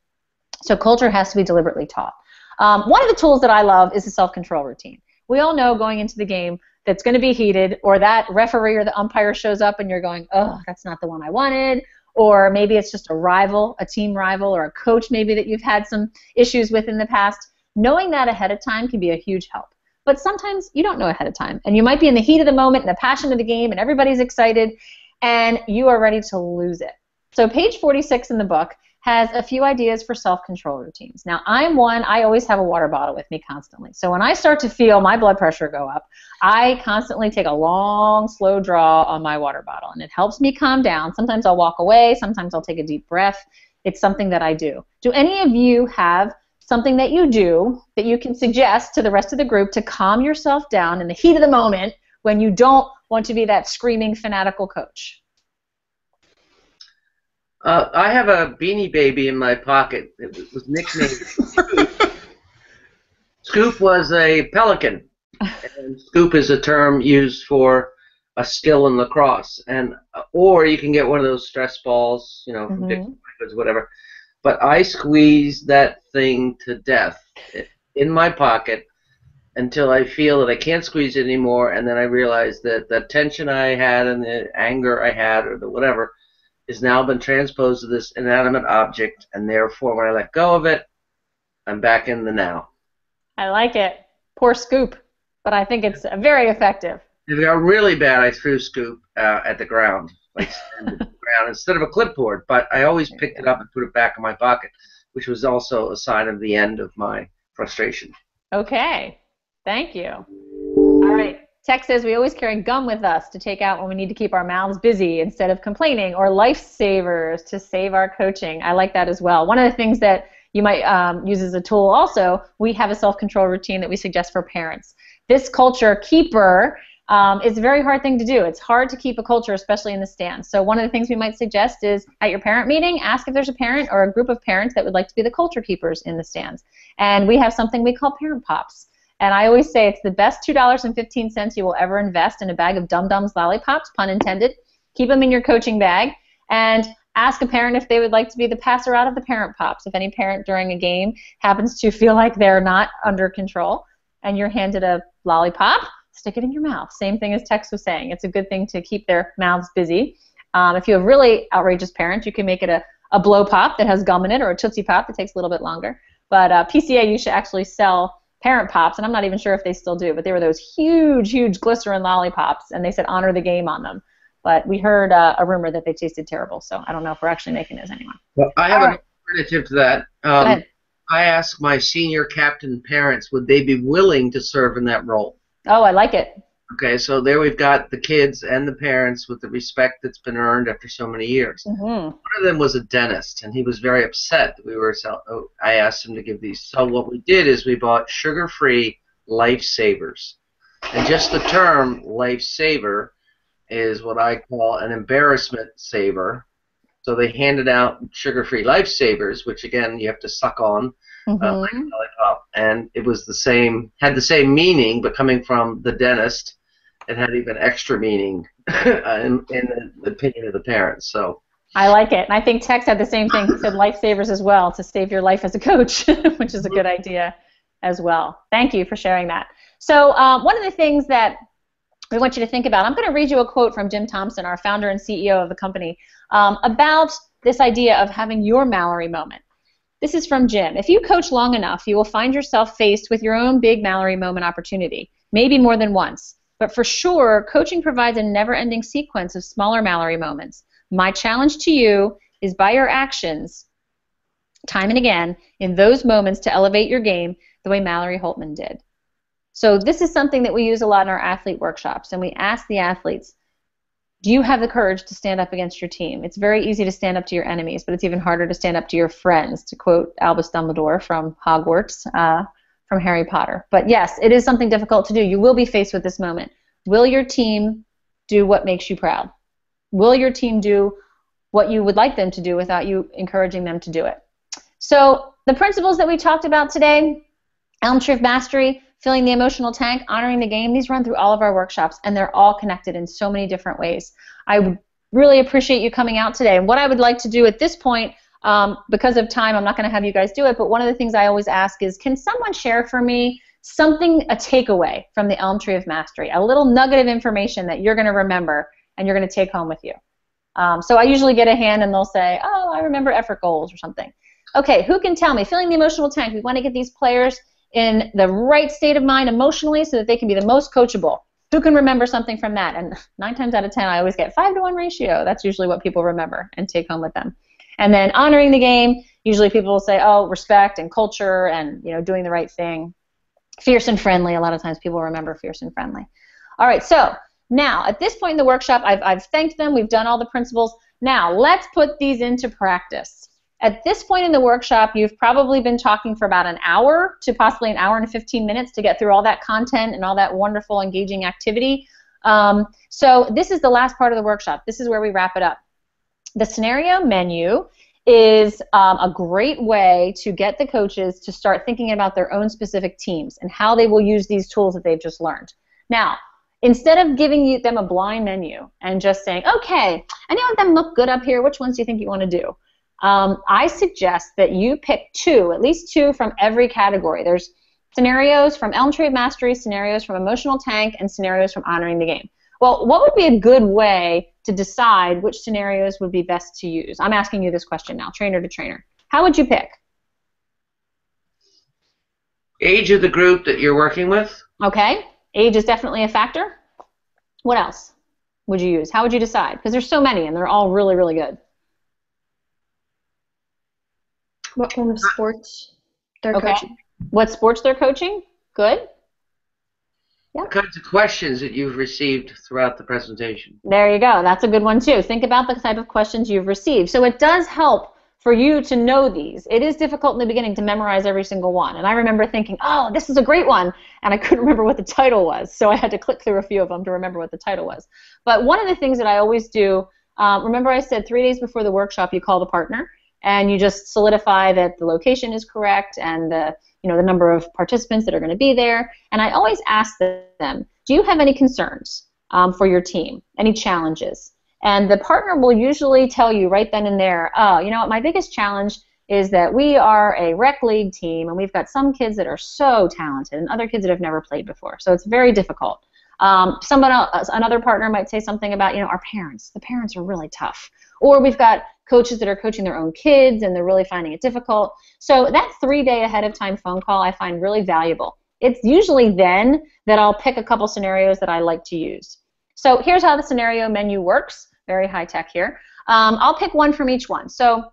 So culture has to be deliberately taught. One of the tools that I love is the self-control routine. We all know going into the game that's going to be heated, or that referee or the umpire shows up and you're going, oh, that's not the one I wanted, or maybe it's just a rival, a team rival, or a coach maybe that you've had some issues with in the past. Knowing that ahead of time can be a huge help. But sometimes you don't know ahead of time, and you might be in the heat of the moment and the passion of the game, and everybody's excited, and you are ready to lose it. So page 46 in the book has a few ideas for self-control routines. Now, I'm one, I always have a water bottle with me constantly. So when I start to feel my blood pressure go up, I constantly take a long, slow draw on my water bottle, and it helps me calm down. Sometimes I'll walk away, sometimes I'll take a deep breath. It's something that I do. Do any of you have something that you do that you can suggest to the rest of the group to calm yourself down in the heat of the moment when you don't want to be that screaming, fanatical coach? I have a Beanie Baby in my pocket. It was nicknamed Scoop. Scoop was a pelican, and Scoop is a term used for a skill in lacrosse. Or you can get one of those stress balls, you know, from Dick's, whatever. But I squeeze that thing to death in my pocket until I feel that I can't squeeze it anymore, and then I realize that the tension I had and the anger I had or the whatever has now been transposed to this inanimate object, and therefore when I let go of it, I'm back in the now. I like it. Poor Scoop, but I think it's very effective. If it got really bad, I threw Scoop at the ground, like the ground instead of a clipboard, but I always picked it up and put it back in my pocket, which was also a sign of the end of my frustration. Okay, thank you. All right. Tech says we always carry gum with us to take out when we need to keep our mouths busy instead of complaining, or lifesavers to save our coaching. I like that as well. One of the things that you might use as a tool also, we have a self-control routine that we suggest for parents. This culture keeper is a very hard thing to do. It's hard to keep a culture, especially in the stands. So one of the things we might suggest is at your parent meeting, ask if there's a parent or a group of parents that would like to be the culture keepers in the stands. And we have something we call Parent Pops. And I always say it's the best $2.15 you will ever invest in a bag of Dum Dums lollipops, pun intended. Keep them in your coaching bag and ask a parent if they would like to be the passer out of the Parent Pops. If any parent during a game happens to feel like they're not under control and you're handed a lollipop, stick it in your mouth. Same thing as Tex was saying. It's a good thing to keep their mouths busy. If you have really outrageous parents, you can make it a blow pop that has gum in it, or a Tootsie Pop that takes a little bit longer. But PCA used to actually sell Parent Pops, and I'm not even sure if they still do, but they were those huge, huge glycerin lollipops, and they said honor the game on them. But we heard a rumor that they tasted terrible, so I don't know if we're actually making those anymore. Well, I have an alternative to that. Go ahead. I asked my senior captain parents, would they be willing to serve in that role? Oh, I like it. Okay, so there we've got the kids and the parents with the respect that's been earned after so many years. Mm-hmm. One of them was a dentist, and he was very upset that we were I asked him to give these. So what we did is we bought sugar-free Lifesavers. And just the term lifesaver is what I call an embarrassment saver. So they handed out sugar-free Lifesavers, which again you have to suck on. Like a lollipop, and it was had the same meaning, but coming from the dentist, it had even extra meaning in the opinion of the parents. So I like it, and I think Tex had the same thing. He said lifesavers as well, to save your life as a coach, which is a good idea as well. Thank you for sharing that. So one of the things that we want you to think about, I'm going to read you a quote from Jim Thompson, our founder and CEO of the company, about this idea of having your Mallory moment. This is from Jim. If you coach long enough, you will find yourself faced with your own big Mallory moment opportunity, maybe more than once. But for sure, coaching provides a never-ending sequence of smaller Mallory moments. My challenge to you is by your actions, time and again, in those moments to elevate your game the way Mallory Holtman did. So this is something that we use a lot in our athlete workshops, and we ask the athletes, do you have the courage to stand up against your team? It's very easy to stand up to your enemies, but it's even harder to stand up to your friends, to quote Albus Dumbledore from Hogwarts, from Harry Potter. But yes, it is something difficult to do. You will be faced with this moment. Will your team do what makes you proud? Will your team do what you would like them to do without you encouraging them to do it? So the principles that we talked about today, Elm Tree of Mastery, filling the emotional tank, honoring the game, these run through all of our workshops, and they're all connected in so many different ways. I would really appreciate you coming out today. And what I would like to do at this point, because of time, I'm not going to have you guys do it, but one of the things I always ask is, can someone share for me something, a takeaway from the Elm Tree of Mastery, a little nugget of information that you're going to remember and you're going to take home with you? So I usually get a hand and they'll say, oh, I remember effort goals or something. Okay, who can tell me? Filling the emotional tank. We want to get these players in the right state of mind emotionally so that they can be the most coachable. Who can remember something from that? And 9 times out of 10, I always get 5-to-1 ratio. That's usually what people remember and take home with them. And then honoring the game, usually people will say, oh, respect and culture and, you know, doing the right thing. Fierce and friendly, a lot of times people remember fierce and friendly. All right, so now at this point in the workshop, I've thanked them. We've done all the principles. Now let's put these into practice. At this point in the workshop, you've probably been talking for about an hour to possibly an hour and 15 minutes to get through all that content and all that wonderful, engaging activity. So this is the last part of the workshop. This is where we wrap it up. The scenario menu is a great way to get the coaches to start thinking about their own specific teams and how they will use these tools that they've just learned. Now, instead of giving them a blind menu and just saying, okay, any of them look good up here, which ones do you think you want to do? I suggest that you pick 2, at least 2 from every category. There's scenarios from Elm Tree of Mastery, scenarios from Emotional Tank, and scenarios from Honoring the Game. Well, what would be a good way to decide which scenarios would be best to use? I'm asking you this question now, trainer to trainer. How would you pick? Age of the group that you're working with. Okay, age is definitely a factor. What else would you use? How would you decide? Because there's so many, and they're all really, really good. What kind of sports they're coaching? What sports they're coaching? Good. Yeah. What kinds of questions that you've received throughout the presentation? There you go. That's a good one, too. Think about the type of questions you've received. So it does help for you to know these. It is difficult in the beginning to memorize every single one. And I remember thinking, oh, this is a great one. And I couldn't remember what the title was. So I had to click through a few of them to remember what the title was. But one of the things that I always do, remember I said 3 days before the workshop you call the partner. And you just solidify that the location is correct and the number of participants that are going to be there. And I always ask them, do you have any concerns for your team, any challenges? And the partner will usually tell you right then and there, oh, you know what, my biggest challenge is that we are a rec league team and we've got some kids that are so talented and other kids that have never played before. So it's very difficult. Another partner might say something about, our parents. The parents are really tough. Or we've got coaches that are coaching their own kids and they're really finding it difficult. So that 3-day ahead of time phone call I find really valuable. It's usually then that I'll pick a couple scenarios that I like to use. So here's how the scenario menu works. Very high tech here. I'll pick one from each one. So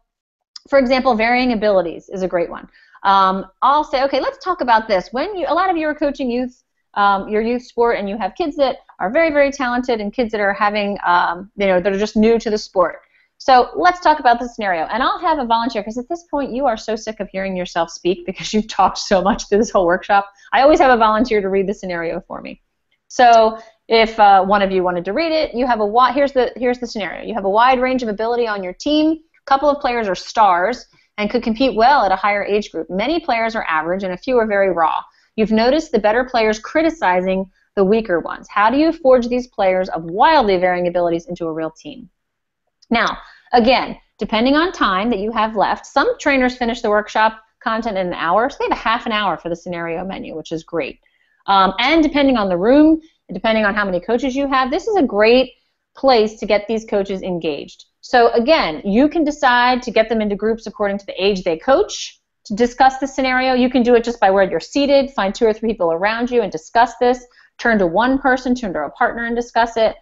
for example, varying abilities is a great one. I'll say, okay, let's talk about this. A lot of you are coaching youth, your youth sport, and you have kids that are very, very talented and kids that are having, that are just new to the sport. So let's talk about the scenario. And I'll have a volunteer, because at this point you are so sick of hearing yourself speak because you've talked so much through this whole workshop. I always have a volunteer to read the scenario for me. So if one of you wanted to read it, you have here's the scenario. You have a wide range of ability on your team. A couple of players are stars and could compete well at a higher age group. Many players are average and a few are very raw. You've noticed the better players criticizing the weaker ones. How do you forge these players of wildly varying abilities into a real team? Now, again, depending on time that you have left, some trainers finish the workshop content in an hour, so they have a half an hour for the scenario menu, which is great. And depending on the room, depending on how many coaches you have, this is a great place to get these coaches engaged. So again, you can decide to get them into groups according to the age they coach to discuss the scenario. You can do it just by where you're seated, find 2 or 3 people around you and discuss this, turn to one person, turn to a partner and discuss it.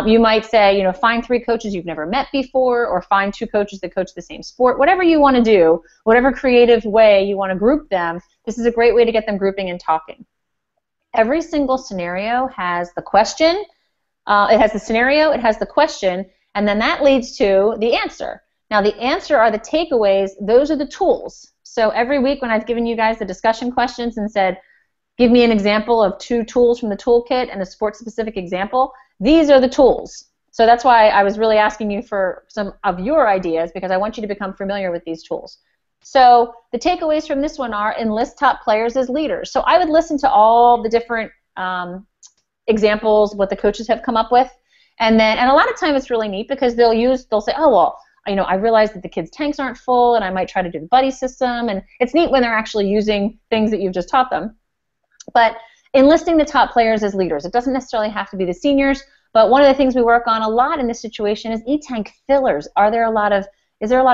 You might say, find 3 coaches you've never met before, or find 2 coaches that coach the same sport. Whatever you want to do, whatever creative way you want to group them, this is a great way to get them grouping and talking. Every single scenario has the question, it has the scenario, it has the question, and then that leads to the answer. Now the answer are the takeaways, those are the tools. So every week when I've given you guys the discussion questions and said, give me an example of 2 tools from the toolkit and a sport-specific example, these are the tools. So that's why I was really asking you for some of your ideas, because I want you to become familiar with these tools. So the takeaways from this one are enlist top players as leaders. So I would listen to all the different examples, what the coaches have come up with, and a lot of time it's really neat because they'll say, oh, well, I realize that the kids' tanks aren't full, and I might try to do the buddy system, and it's neat when they're actually using things that you've just taught them. But enlisting the top players as leaders, it doesn't necessarily have to be the seniors, But one of the things we work on a lot in this situation is E-Tank fillers. Is there a lot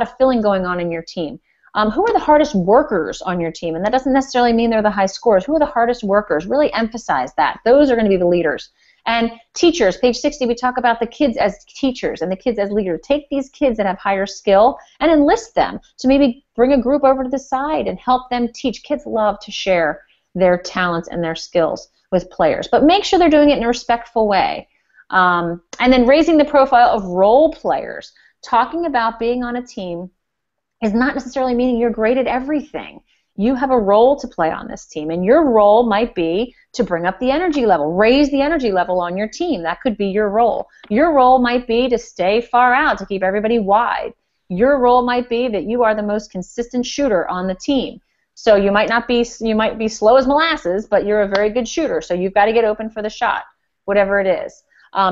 of filling going on in your team? Who are the hardest workers on your team? And that doesn't necessarily mean they're the high scorers. Who are the hardest workers? Really emphasize that. Those are going to be the leaders. And teachers, page 60, we talk about the kids as teachers and the kids as leaders. Take these kids that have higher skill and enlist them to maybe bring a group over to the side and help them teach. Kids love to share their talents and their skills with players, but make sure they're doing it in a respectful way. And then raising the profile of role players. Talking about being on a team is not necessarily meaning you're great at everything. You have a role to play on this team, and your role might be to bring up the energy level, raise the energy level on your team. That could be your role. Your role might be to stay far out, to keep everybody wide. Your role might be that you are the most consistent shooter on the team. So you might be slow as molasses, but you're a very good shooter, so you've got to get open for the shot, whatever it is.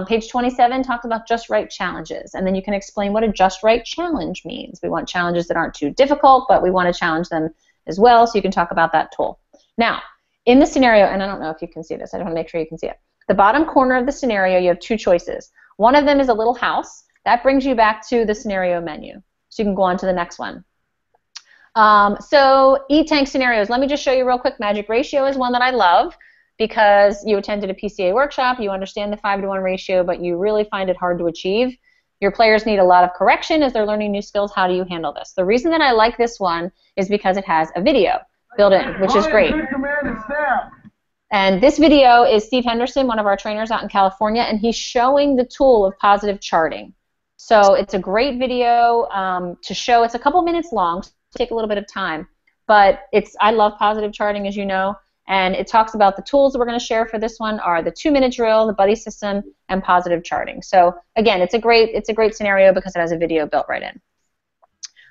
Page 27 talks about just right challenges, and then you can explain what a just right challenge means. We want challenges that aren't too difficult, but we want to challenge them as well, so you can talk about that tool. Now, in the scenario, and I don't know if you can see this, I just want to make sure you can see it. The bottom corner of the scenario, you have two choices. One of them is a little house. That brings you back to the scenario menu. So you can go on to the next one. So E-Tank scenarios, let me just show you real quick. Magic ratio is one that I love because you attended a PCA workshop, you understand the 5-to-1 ratio, but you really find it hard to achieve. Your players need a lot of correction as they're learning new skills. How do you handle this? The reason that I like this one is because it has a video built in, which is great. And this video is Steve Henderson, one of our trainers out in California, and he's showing the tool of positive charting. So it's a great video to show. It's a couple minutes long, so it'll take a little bit of time. But I love positive charting, as you know, and it talks about the tools that we're going to share for this one are the 2-minute drill, the buddy system, and positive charting. So again, it's a great scenario because it has a video built right in.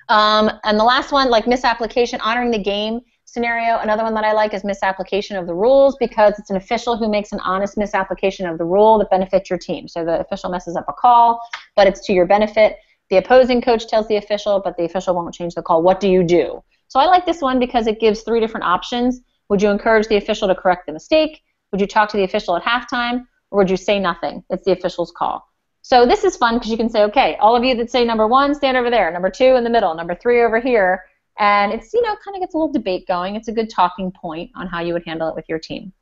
And the last one, like misapplication, honoring the game scenario. Another one that I like is misapplication of the rules because it's an official who makes an honest misapplication of the rule that benefits your team. So the official messes up a call, but it's to your benefit. The opposing coach tells the official, but the official won't change the call. What do you do? So I like this one because it gives 3 different options. Would you encourage the official to correct the mistake? Would you talk to the official at halftime? Or would you say nothing? It's the official's call. So this is fun because you can say, okay, all of you that say number 1, stand over there. Number 2 in the middle. Number 3 over here. And it's, kind of gets a little debate going. It's a good talking point on how you would handle it with your team.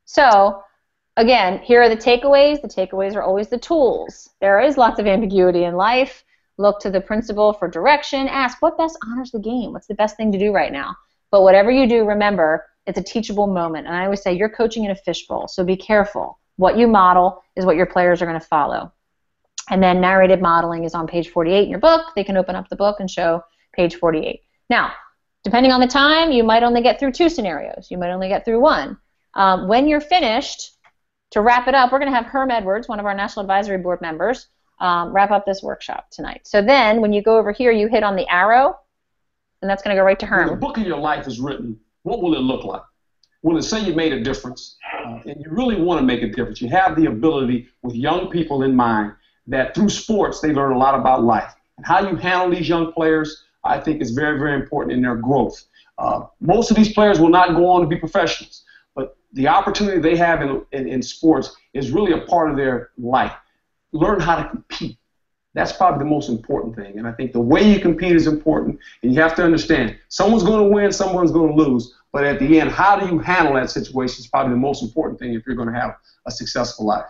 So, again, here are the takeaways. The takeaways are always the tools. There is lots of ambiguity in life. Look to the principal for direction. Ask, what best honors the game? What's the best thing to do right now? But whatever you do, remember, it's a teachable moment. And I always say you're coaching in a fishbowl, so be careful. What you model is what your players are going to follow. And then narrated modeling is on page 48 in your book. They can open up the book and show page 48. Now, depending on the time, you might only get through 2 scenarios. You might only get through 1. When you're finished, to wrap it up, we're going to have Herm Edwards, one of our National Advisory Board members, wrap up this workshop tonight. So then, when you go over here, you hit on the arrow, and that's going to go right to Herm. When the book of your life is written, what will it look like? Will it say you made a difference? And you really want to make a difference. You have the ability with young people in mind that through sports they learn a lot about life. And how you handle these young players, I think, is very, very important in their growth. Most of these players will not go on to be professionals, but the opportunity they have in sports is really a part of their life. Learn how to compete. That's probably the most important thing. And I think the way you compete is important, and you have to understand someone's going to win, someone's going to lose, but at the end, how do you handle that situation is probably the most important thing if you're going to have a successful life.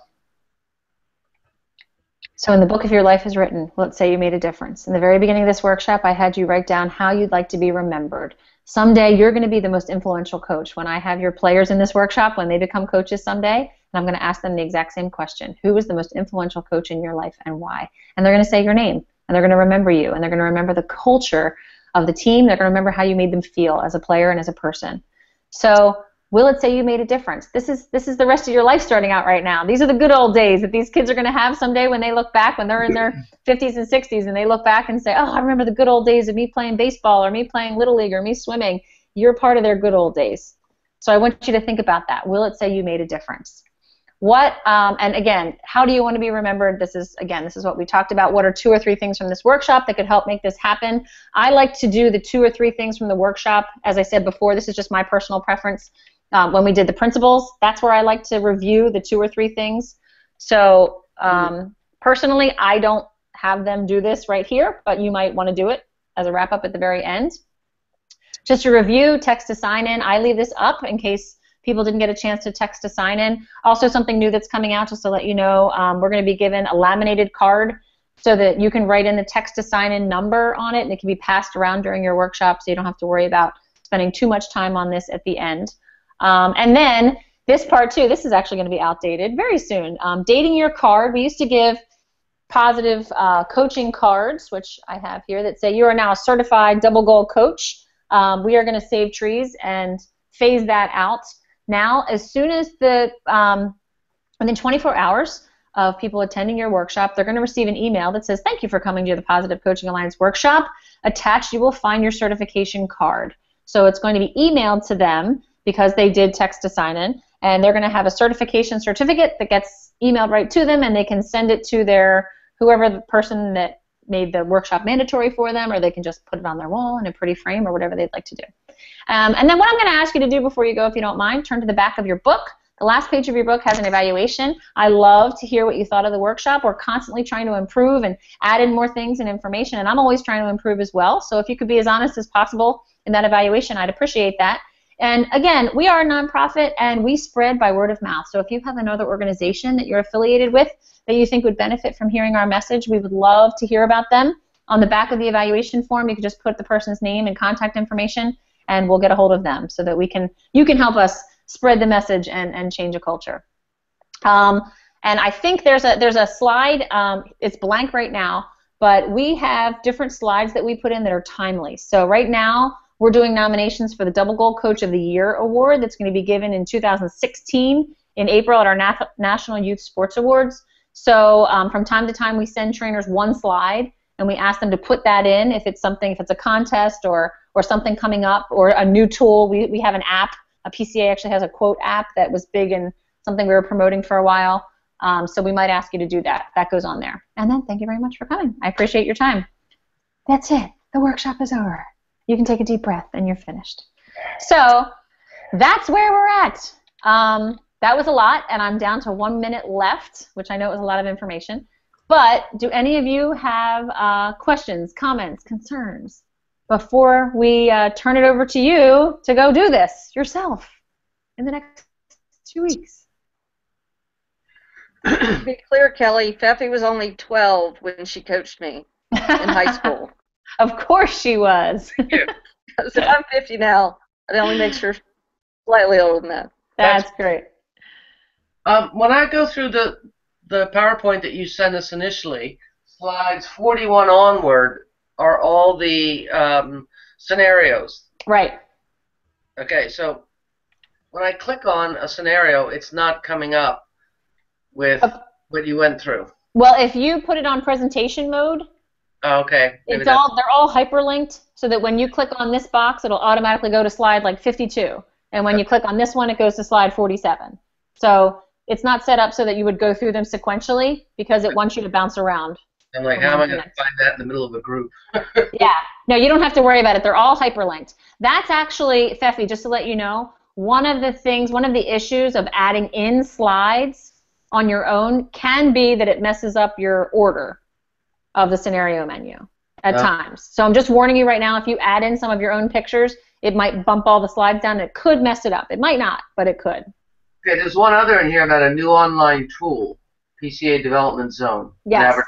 So in the book of your life is written, let's say you made a difference. In the very beginning of this workshop, I had you write down how you'd like to be remembered. Someday you're going to be the most influential coach. When I have your players in this workshop, when they become coaches someday, and I'm going to ask them the exact same question. Who was the most influential coach in your life and why? And they're going to say your name, and they're going to remember you, and they're going to remember the culture of the team. They're going to remember how you made them feel as a player and as a person. So will it say you made a difference? This is the rest of your life starting out right now. These are the good old days that these kids are going to have someday when they look back, when they're in their 50s and 60s, and they look back and say, oh, I remember the good old days of me playing baseball or me playing Little League or me swimming. You're part of their good old days. So I want you to think about that. Will it say you made a difference? And again, how do you want to be remembered? This is what we talked about. What are 2 or 3 things from this workshop that could help make this happen? I like to do the 2 or 3 things from the workshop. As I said before, this is just my personal preference. When we did the principles, that's where I like to review the 2 or 3 things. So Personally, I don't have them do this right here, but you might want to do it as a wrap-up at the very end. Just a review, text to sign in. I leave this up in case people didn't get a chance to text to sign in. Also, something new that's coming out, just to let you know, we're going to be given a laminated card so that you can write in the text to sign in number on it, and it can be passed around during your workshop, so you don't have to worry about spending too much time on this at the end. And then this part too, this is actually going to be outdated very soon. Dating your card. We used to give positive coaching cards, which I have here, that say you are now a certified double goal coach. We are going to save trees and phase that out. Now, as soon as within 24 hours of people attending your workshop, they're going to receive an email that says, thank you for coming to the Positive Coaching Alliance workshop. Attached, you will find your certification card. So it's going to be emailed to them because they did text to sign in, and they're going to have a certification certificate that gets emailed right to them, and they can send it to whoever the person that made the workshop mandatory for them, or they can just put it on their wall in a pretty frame or whatever they'd like to do. And then what I'm going to ask you to do before you go, if you don't mind, turn to the back of your book. The last page of your book has an evaluation. I love to hear what you thought of the workshop. We're constantly trying to improve and add in more things and information, and I'm always trying to improve as well. So if you could be as honest as possible in that evaluation, I'd appreciate that. And again, we are a nonprofit, and we spread by word of mouth. So if you have another organization that you're affiliated with that you think would benefit from hearing our message, we would love to hear about them. On the back of the evaluation form, you can just put the person's name and contact information, and we'll get a hold of them so that you can help us spread the message and change a culture. And I think there's a slide. It's blank right now, but we have different slides that we put in that are timely. So right now, we're doing nominations for the Double Goal Coach of the Year Award that's going to be given in 2016 in April at our National Youth Sports Awards. So from time to time, we send trainers one slide, and we ask them to put that in if it's a contest or something coming up or a new tool. We have an app. A PCA actually has a quote app that was big and something we were promoting for a while. So we might ask you to do that. That goes on there. And then thank you very much for coming. I appreciate your time. That's it. The workshop is over. You can take a deep breath and you're finished. So that's where we're at. That was a lot, and I'm down to 1 minute left, which I know was a lot of information. But do any of you have questions, comments, concerns before we turn it over to you to go do this yourself in the next 2 weeks? To be clear, Kelly, Feffy was only 12 when she coached me in high school. Of course she was. So I'm 50 now. It only makes her slightly older than that. That's great. When I go through the PowerPoint that you sent us initially, slides 41 onward are all the scenarios. Right. Okay, so when I click on a scenario, it's not coming up with what you went through. Well, if you put it on presentation mode, okay. They're all hyperlinked so that when you click on this box, it'll automatically go to slide like 52. And when you click on this one, it goes to slide 47. So it's not set up so that you would go through them sequentially because it wants you to bounce around. I'm like, how am I going to find that in the middle of a group? Yeah. No, you don't have to worry about it. They're all hyperlinked. That's actually, Feffy, just to let you know, one of the issues of adding in slides on your own can be that it messes up your order of the scenario menu at times. So I'm just warning you right now, if you add in some of your own pictures, it might bump all the slides down. It could mess it up. It might not, but it could. Okay, there's one other in here about a new online tool, PCA Development Zone. Yes.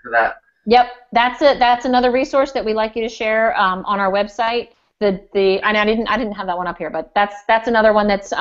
For that. Yep, that's it. That's another resource that we'd like you to share on our website. And I didn't have that one up here, but that's another one that's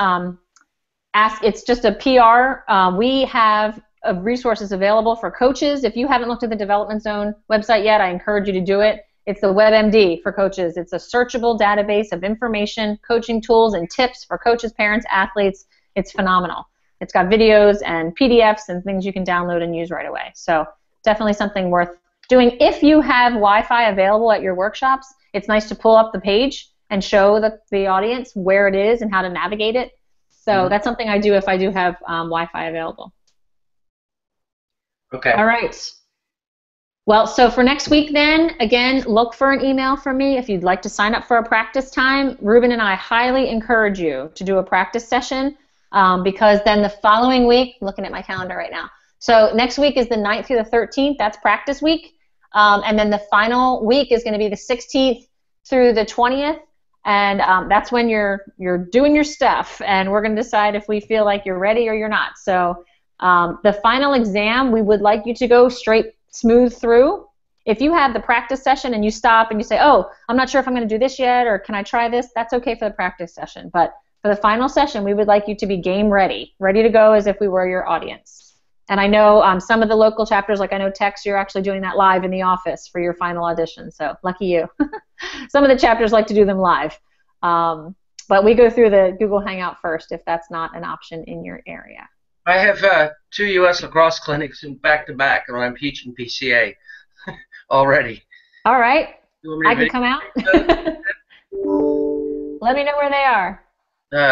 it's just a PR. We have resources available for coaches. If you haven't looked at the Development Zone website yet, I encourage you to do it. It's the WebMD for coaches. It's a searchable database of information, coaching tools, and tips for coaches, parents, athletes. It's phenomenal. It's got videos and PDFs and things you can download and use right away. So definitely something worth doing. If you have Wi-Fi available at your workshops, it's nice to pull up the page and show the audience where it is and how to navigate it. So that's something I do if I do have Wi-Fi available. Okay. All right. Well, so for next week then, again, look for an email from me if you'd like to sign up for a practice time. Ruben and I highly encourage you to do a practice session because then the following week, looking at my calendar right now, So next week is the 9th through the 13th. That's practice week. And then the final week is going to be the 16th through the 20th. And that's when you're doing your stuff. And we're going to decide if we feel like you're ready or you're not. So the final exam, we would like you to go straight, smooth through. If you have the practice session and you stop and you say, oh, I'm not sure if I'm going to do this yet, or can I try this, that's okay for the practice session. But for the final session, we would like you to be game ready to go as if we were your audience. And I know some of the local chapters, like I know Tex, you're actually doing that live in the office for your final audition, so lucky you. Some of the chapters like to do them live. But we go through the Google Hangout first if that's not an option in your area. I have 2 U.S. lacrosse clinics back-to-back, and I'm teaching PCA already. All right. I can come out. Let me know where they are.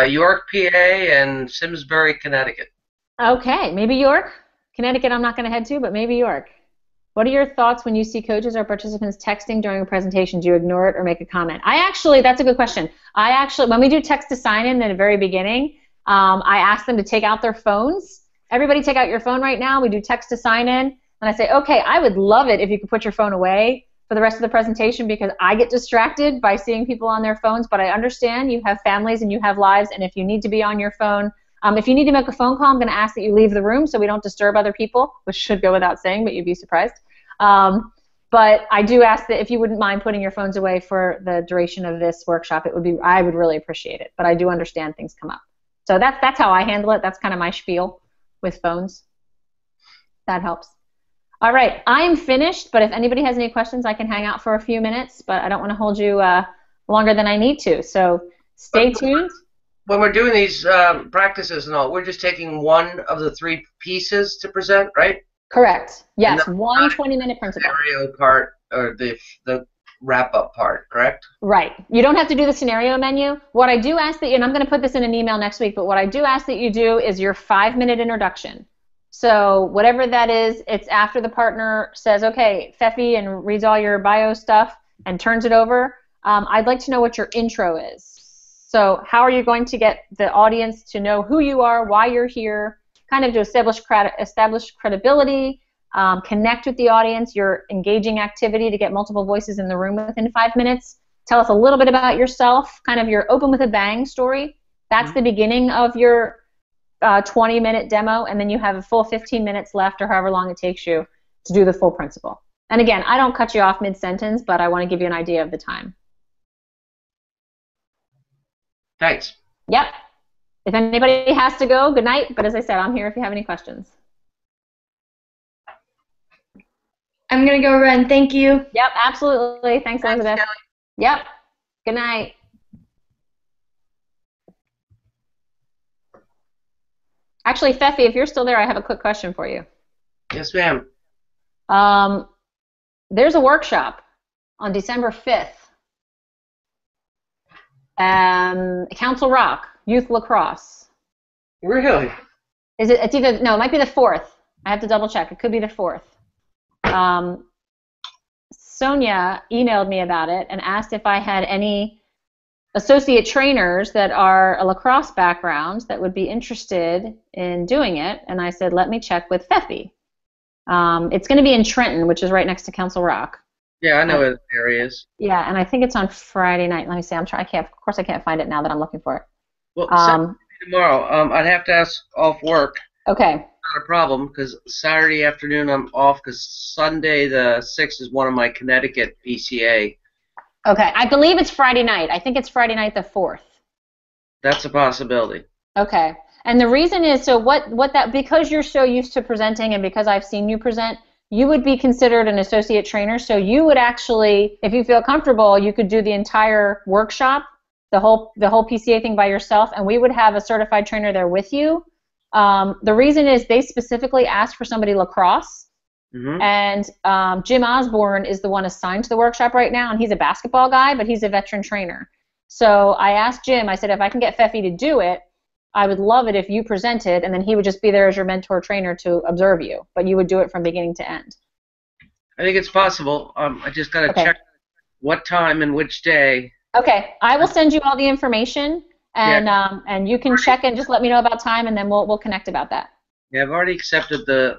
York, PA, and Simsbury, Connecticut. Okay, maybe York. Connecticut I'm not going to head to, but maybe York. What are your thoughts when you see coaches or participants texting during a presentation? Do you ignore it or make a comment? That's a good question. When we do text to sign in the very beginning, I ask them to take out their phones. Everybody take out your phone right now. We do text to sign in. And I say, okay, I would love it if you could put your phone away for the rest of the presentation because I get distracted by seeing people on their phones, but I understand you have families and you have lives, and if you need to be on your phone, if you need to make a phone call, I'm going to ask that you leave the room so we don't disturb other people, which should go without saying, but you'd be surprised. But I do ask that if you wouldn't mind putting your phones away for the duration of this workshop, I would really appreciate it, but I do understand things come up. So that's how I handle it. That's kind of my spiel with phones. That helps. All right, I'm finished, but if anybody has any questions, I can hang out for a few minutes, but I don't want to hold you longer than I need to, so stay tuned. When we're doing these practices and all, we're just taking one of the 3 pieces to present, right? Correct. Yes, one 20-minute principle. Scenario part or the wrap-up part, correct? Right. You don't have to do the scenario menu. What I do ask that you, and I'm going to put this in an email next week, but what I do ask that you do is your 5-minute introduction. So whatever that is, it's after the partner says, okay, Fefi, and reads all your bio stuff and turns it over. I'd like to know what your intro is. So how are you going to get the audience to know who you are, why you're here, kind of to establish credibility, connect with the audience, your engaging activity to get multiple voices in the room within 5 minutes. Tell us a little bit about yourself, kind of your open with a bang story. That's the beginning of your 20-minute demo, and then you have a full 15 minutes left or however long it takes you to do the full principle. And again, I don't cut you off mid-sentence, but I want to give you an idea of the time. Thanks. Yep. If anybody has to go, good night. But as I said, I'm here if you have any questions. I'm going to go run. Thank you. Yep, absolutely. Thanks, Elizabeth. Kelly. Yep. Good night. Actually, Fefi, if you're still there, I have a quick question for you. Yes, ma'am. There's a workshop on December 5th. Council Rock, Youth Lacrosse. Really? It's either, no, it might be the 4th. I have to double check. It could be the 4th. Sonia emailed me about it and asked if I had any associate trainers that are a lacrosse background that would be interested in doing it, and I said, let me check with Fefi. It's going to be in Trenton, which is right next to Council Rock. Yeah, I know where the area is. Yeah, and I think it's on Friday night. Let me see. Of course, I can't find it now that I'm looking for it. Well, tomorrow. I'd have to ask off work. Okay. Not a problem, because Saturday afternoon I'm off, because Sunday the 6th is one of my Connecticut PCA. Okay, I believe it's Friday night. I think it's Friday night the 4th. That's a possibility. Okay, and the reason is, so because you're so used to presenting and because I've seen you present, you would be considered an associate trainer, so you would actually, if you feel comfortable, you could do the entire workshop, the whole PCA thing by yourself, and we would have a certified trainer there with you. The reason is they specifically asked for somebody lacrosse, and Jim Osborne is the one assigned to the workshop right now, and he's a basketball guy, but he's a veteran trainer. So I asked Jim, I said, if I can get Fefi to do it, I would love it if you presented, and then he would just be there as your mentor trainer to observe you, but you would do it from beginning to end. I think it's possible. I just got to check what time and which day. Okay, I will send you all the information, and you can check and just let me know about time, and then we'll connect about that. Yeah, I've already accepted the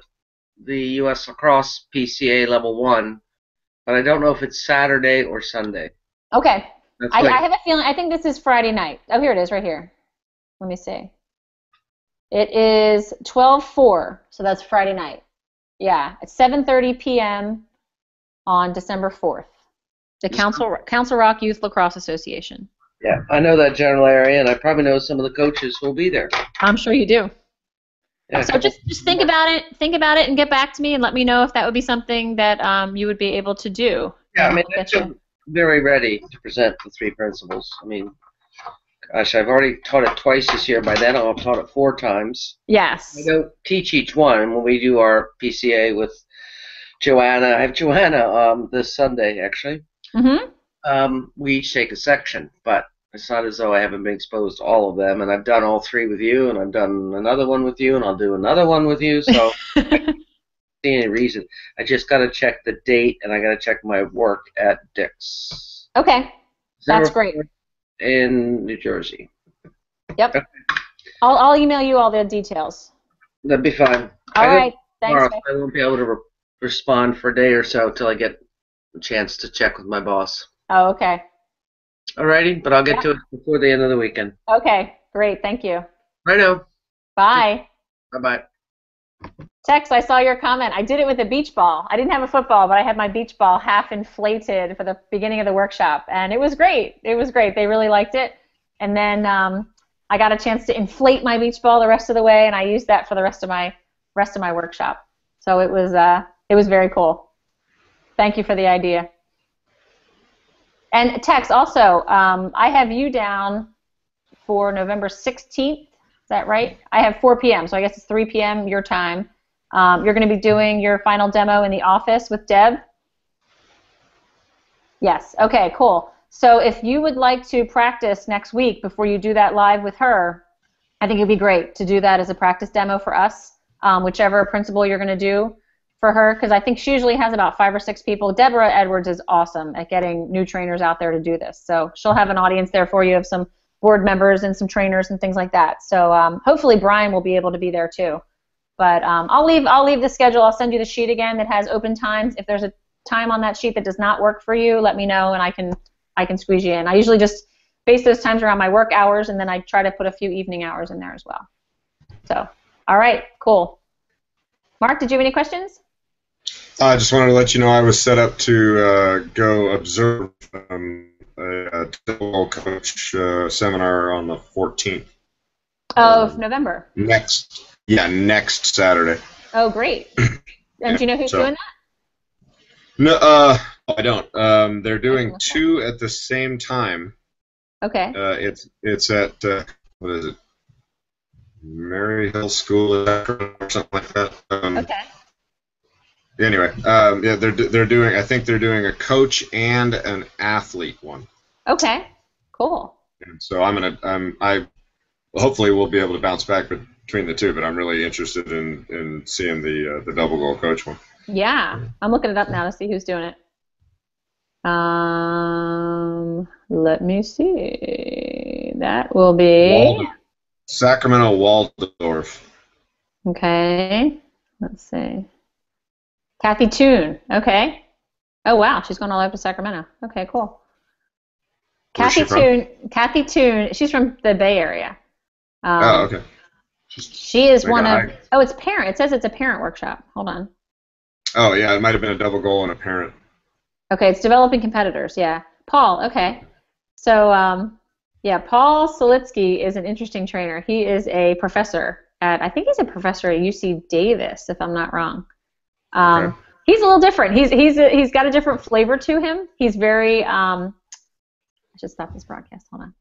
the U.S. Lacrosse PCA Level 1, but I don't know if it's Saturday or Sunday. Okay. That's I have a feeling, I think this is Friday night. Oh, here it is, right here. Let me see. It is 12/4, so that's Friday night. Yeah, it's 7:30 p.m. on December 4th. The Council Rock Youth Lacrosse Association. Yeah, I know that general area, and I probably know some of the coaches who will be there. I'm sure you do. Yeah, so just think about it, and get back to me, and let me know if that would be something that you would be able to do. Yeah, I mean, I'm very ready to present the 3 principles. I mean, gosh, I've already taught it twice this year. By then, I'll have taught it 4 times. Yes. I don't teach each one. When we do our PCA with Joanna, I have Joanna this Sunday, actually. Mm-hmm. We each take a section, but it's not as though I haven't been exposed to all of them, and I've done all 3 with you, and I've done another one with you, and I'll do another one with you, so I don't see any reason. I just got to check the date, and I got to check my work at Dick's. Okay, that's great. In New Jersey. Yep. Okay. I'll email you all the details. That'd be fine. All right, thanks. I won't be able to respond for a day or so till I get a chance to check with my boss. Oh, okay. Alrighty, but I'll get to it before the end of the weekend. Okay, great. Thank you. Righto. Bye. Bye-bye. Tex, I saw your comment. I did it with a beach ball. I didn't have a football, but I had my beach ball half inflated for the beginning of the workshop, and it was great. It was great. They really liked it. And then I got a chance to inflate my beach ball the rest of the way, and I used that for the rest of my workshop. So it was very cool. Thank you for the idea. And Tex, also, I have you down for November 16th. Is that right? I have 4 p.m., so I guess it's 3 p.m. your time. You're going to be doing your final demo in the office with Deb? Yes. Okay, cool. So if you would like to practice next week before you do that live with her, I think it would be great to do that as a practice demo for us, whichever principal you're going to do for her, because I think she usually has about 5 or 6 people. Deborah Edwards is awesome at getting new trainers out there to do this. So she'll have an audience there for you of some board members and some trainers and things like that. So hopefully Brian will be able to be there too. But I'll leave the schedule. I'll send you the sheet again that has open times. If there's a time on that sheet that does not work for you, let me know and I can squeeze you in. I usually just base those times around my work hours, and then I try to put a few evening hours in there as well. So, all right, cool. Mark, did you have any questions? I just wanted to let you know I was set up to go observe a double coach seminar on the 14th. Of November? Next Saturday. Oh, great. And do you know who's doing that? No, I don't. They're doing 2 at the same time. Okay. It's at what is it? Maryhill School or something like that. Okay. Anyway, yeah, they're doing. I think they're doing a coach and an athlete one. Okay. Cool. And so I hopefully we'll be able to bounce back between the 2, but I'm really interested in seeing the double goal coach one. Yeah, I'm looking it up now to see who's doing it. Let me see. That will be Sacramento Waldorf. Okay. Let's see. Kathy Toon. Okay. Oh wow, she's going all over to Sacramento. Okay, cool. Kathy Toon. She's from the Bay Area. Oh, okay. She is one of. Oh, it's parent. It says it's a parent workshop. Hold on. Oh yeah, it might have been a double goal and a parent. Okay, it's developing competitors. Yeah, Paul. Okay, so yeah, Paul Solitsky is an interesting trainer. He is a professor I think he's a professor at UC Davis, if I'm not wrong. Okay. He's a little different. He's got a different flavor to him. He's very. I should stop this broadcast. Hold on.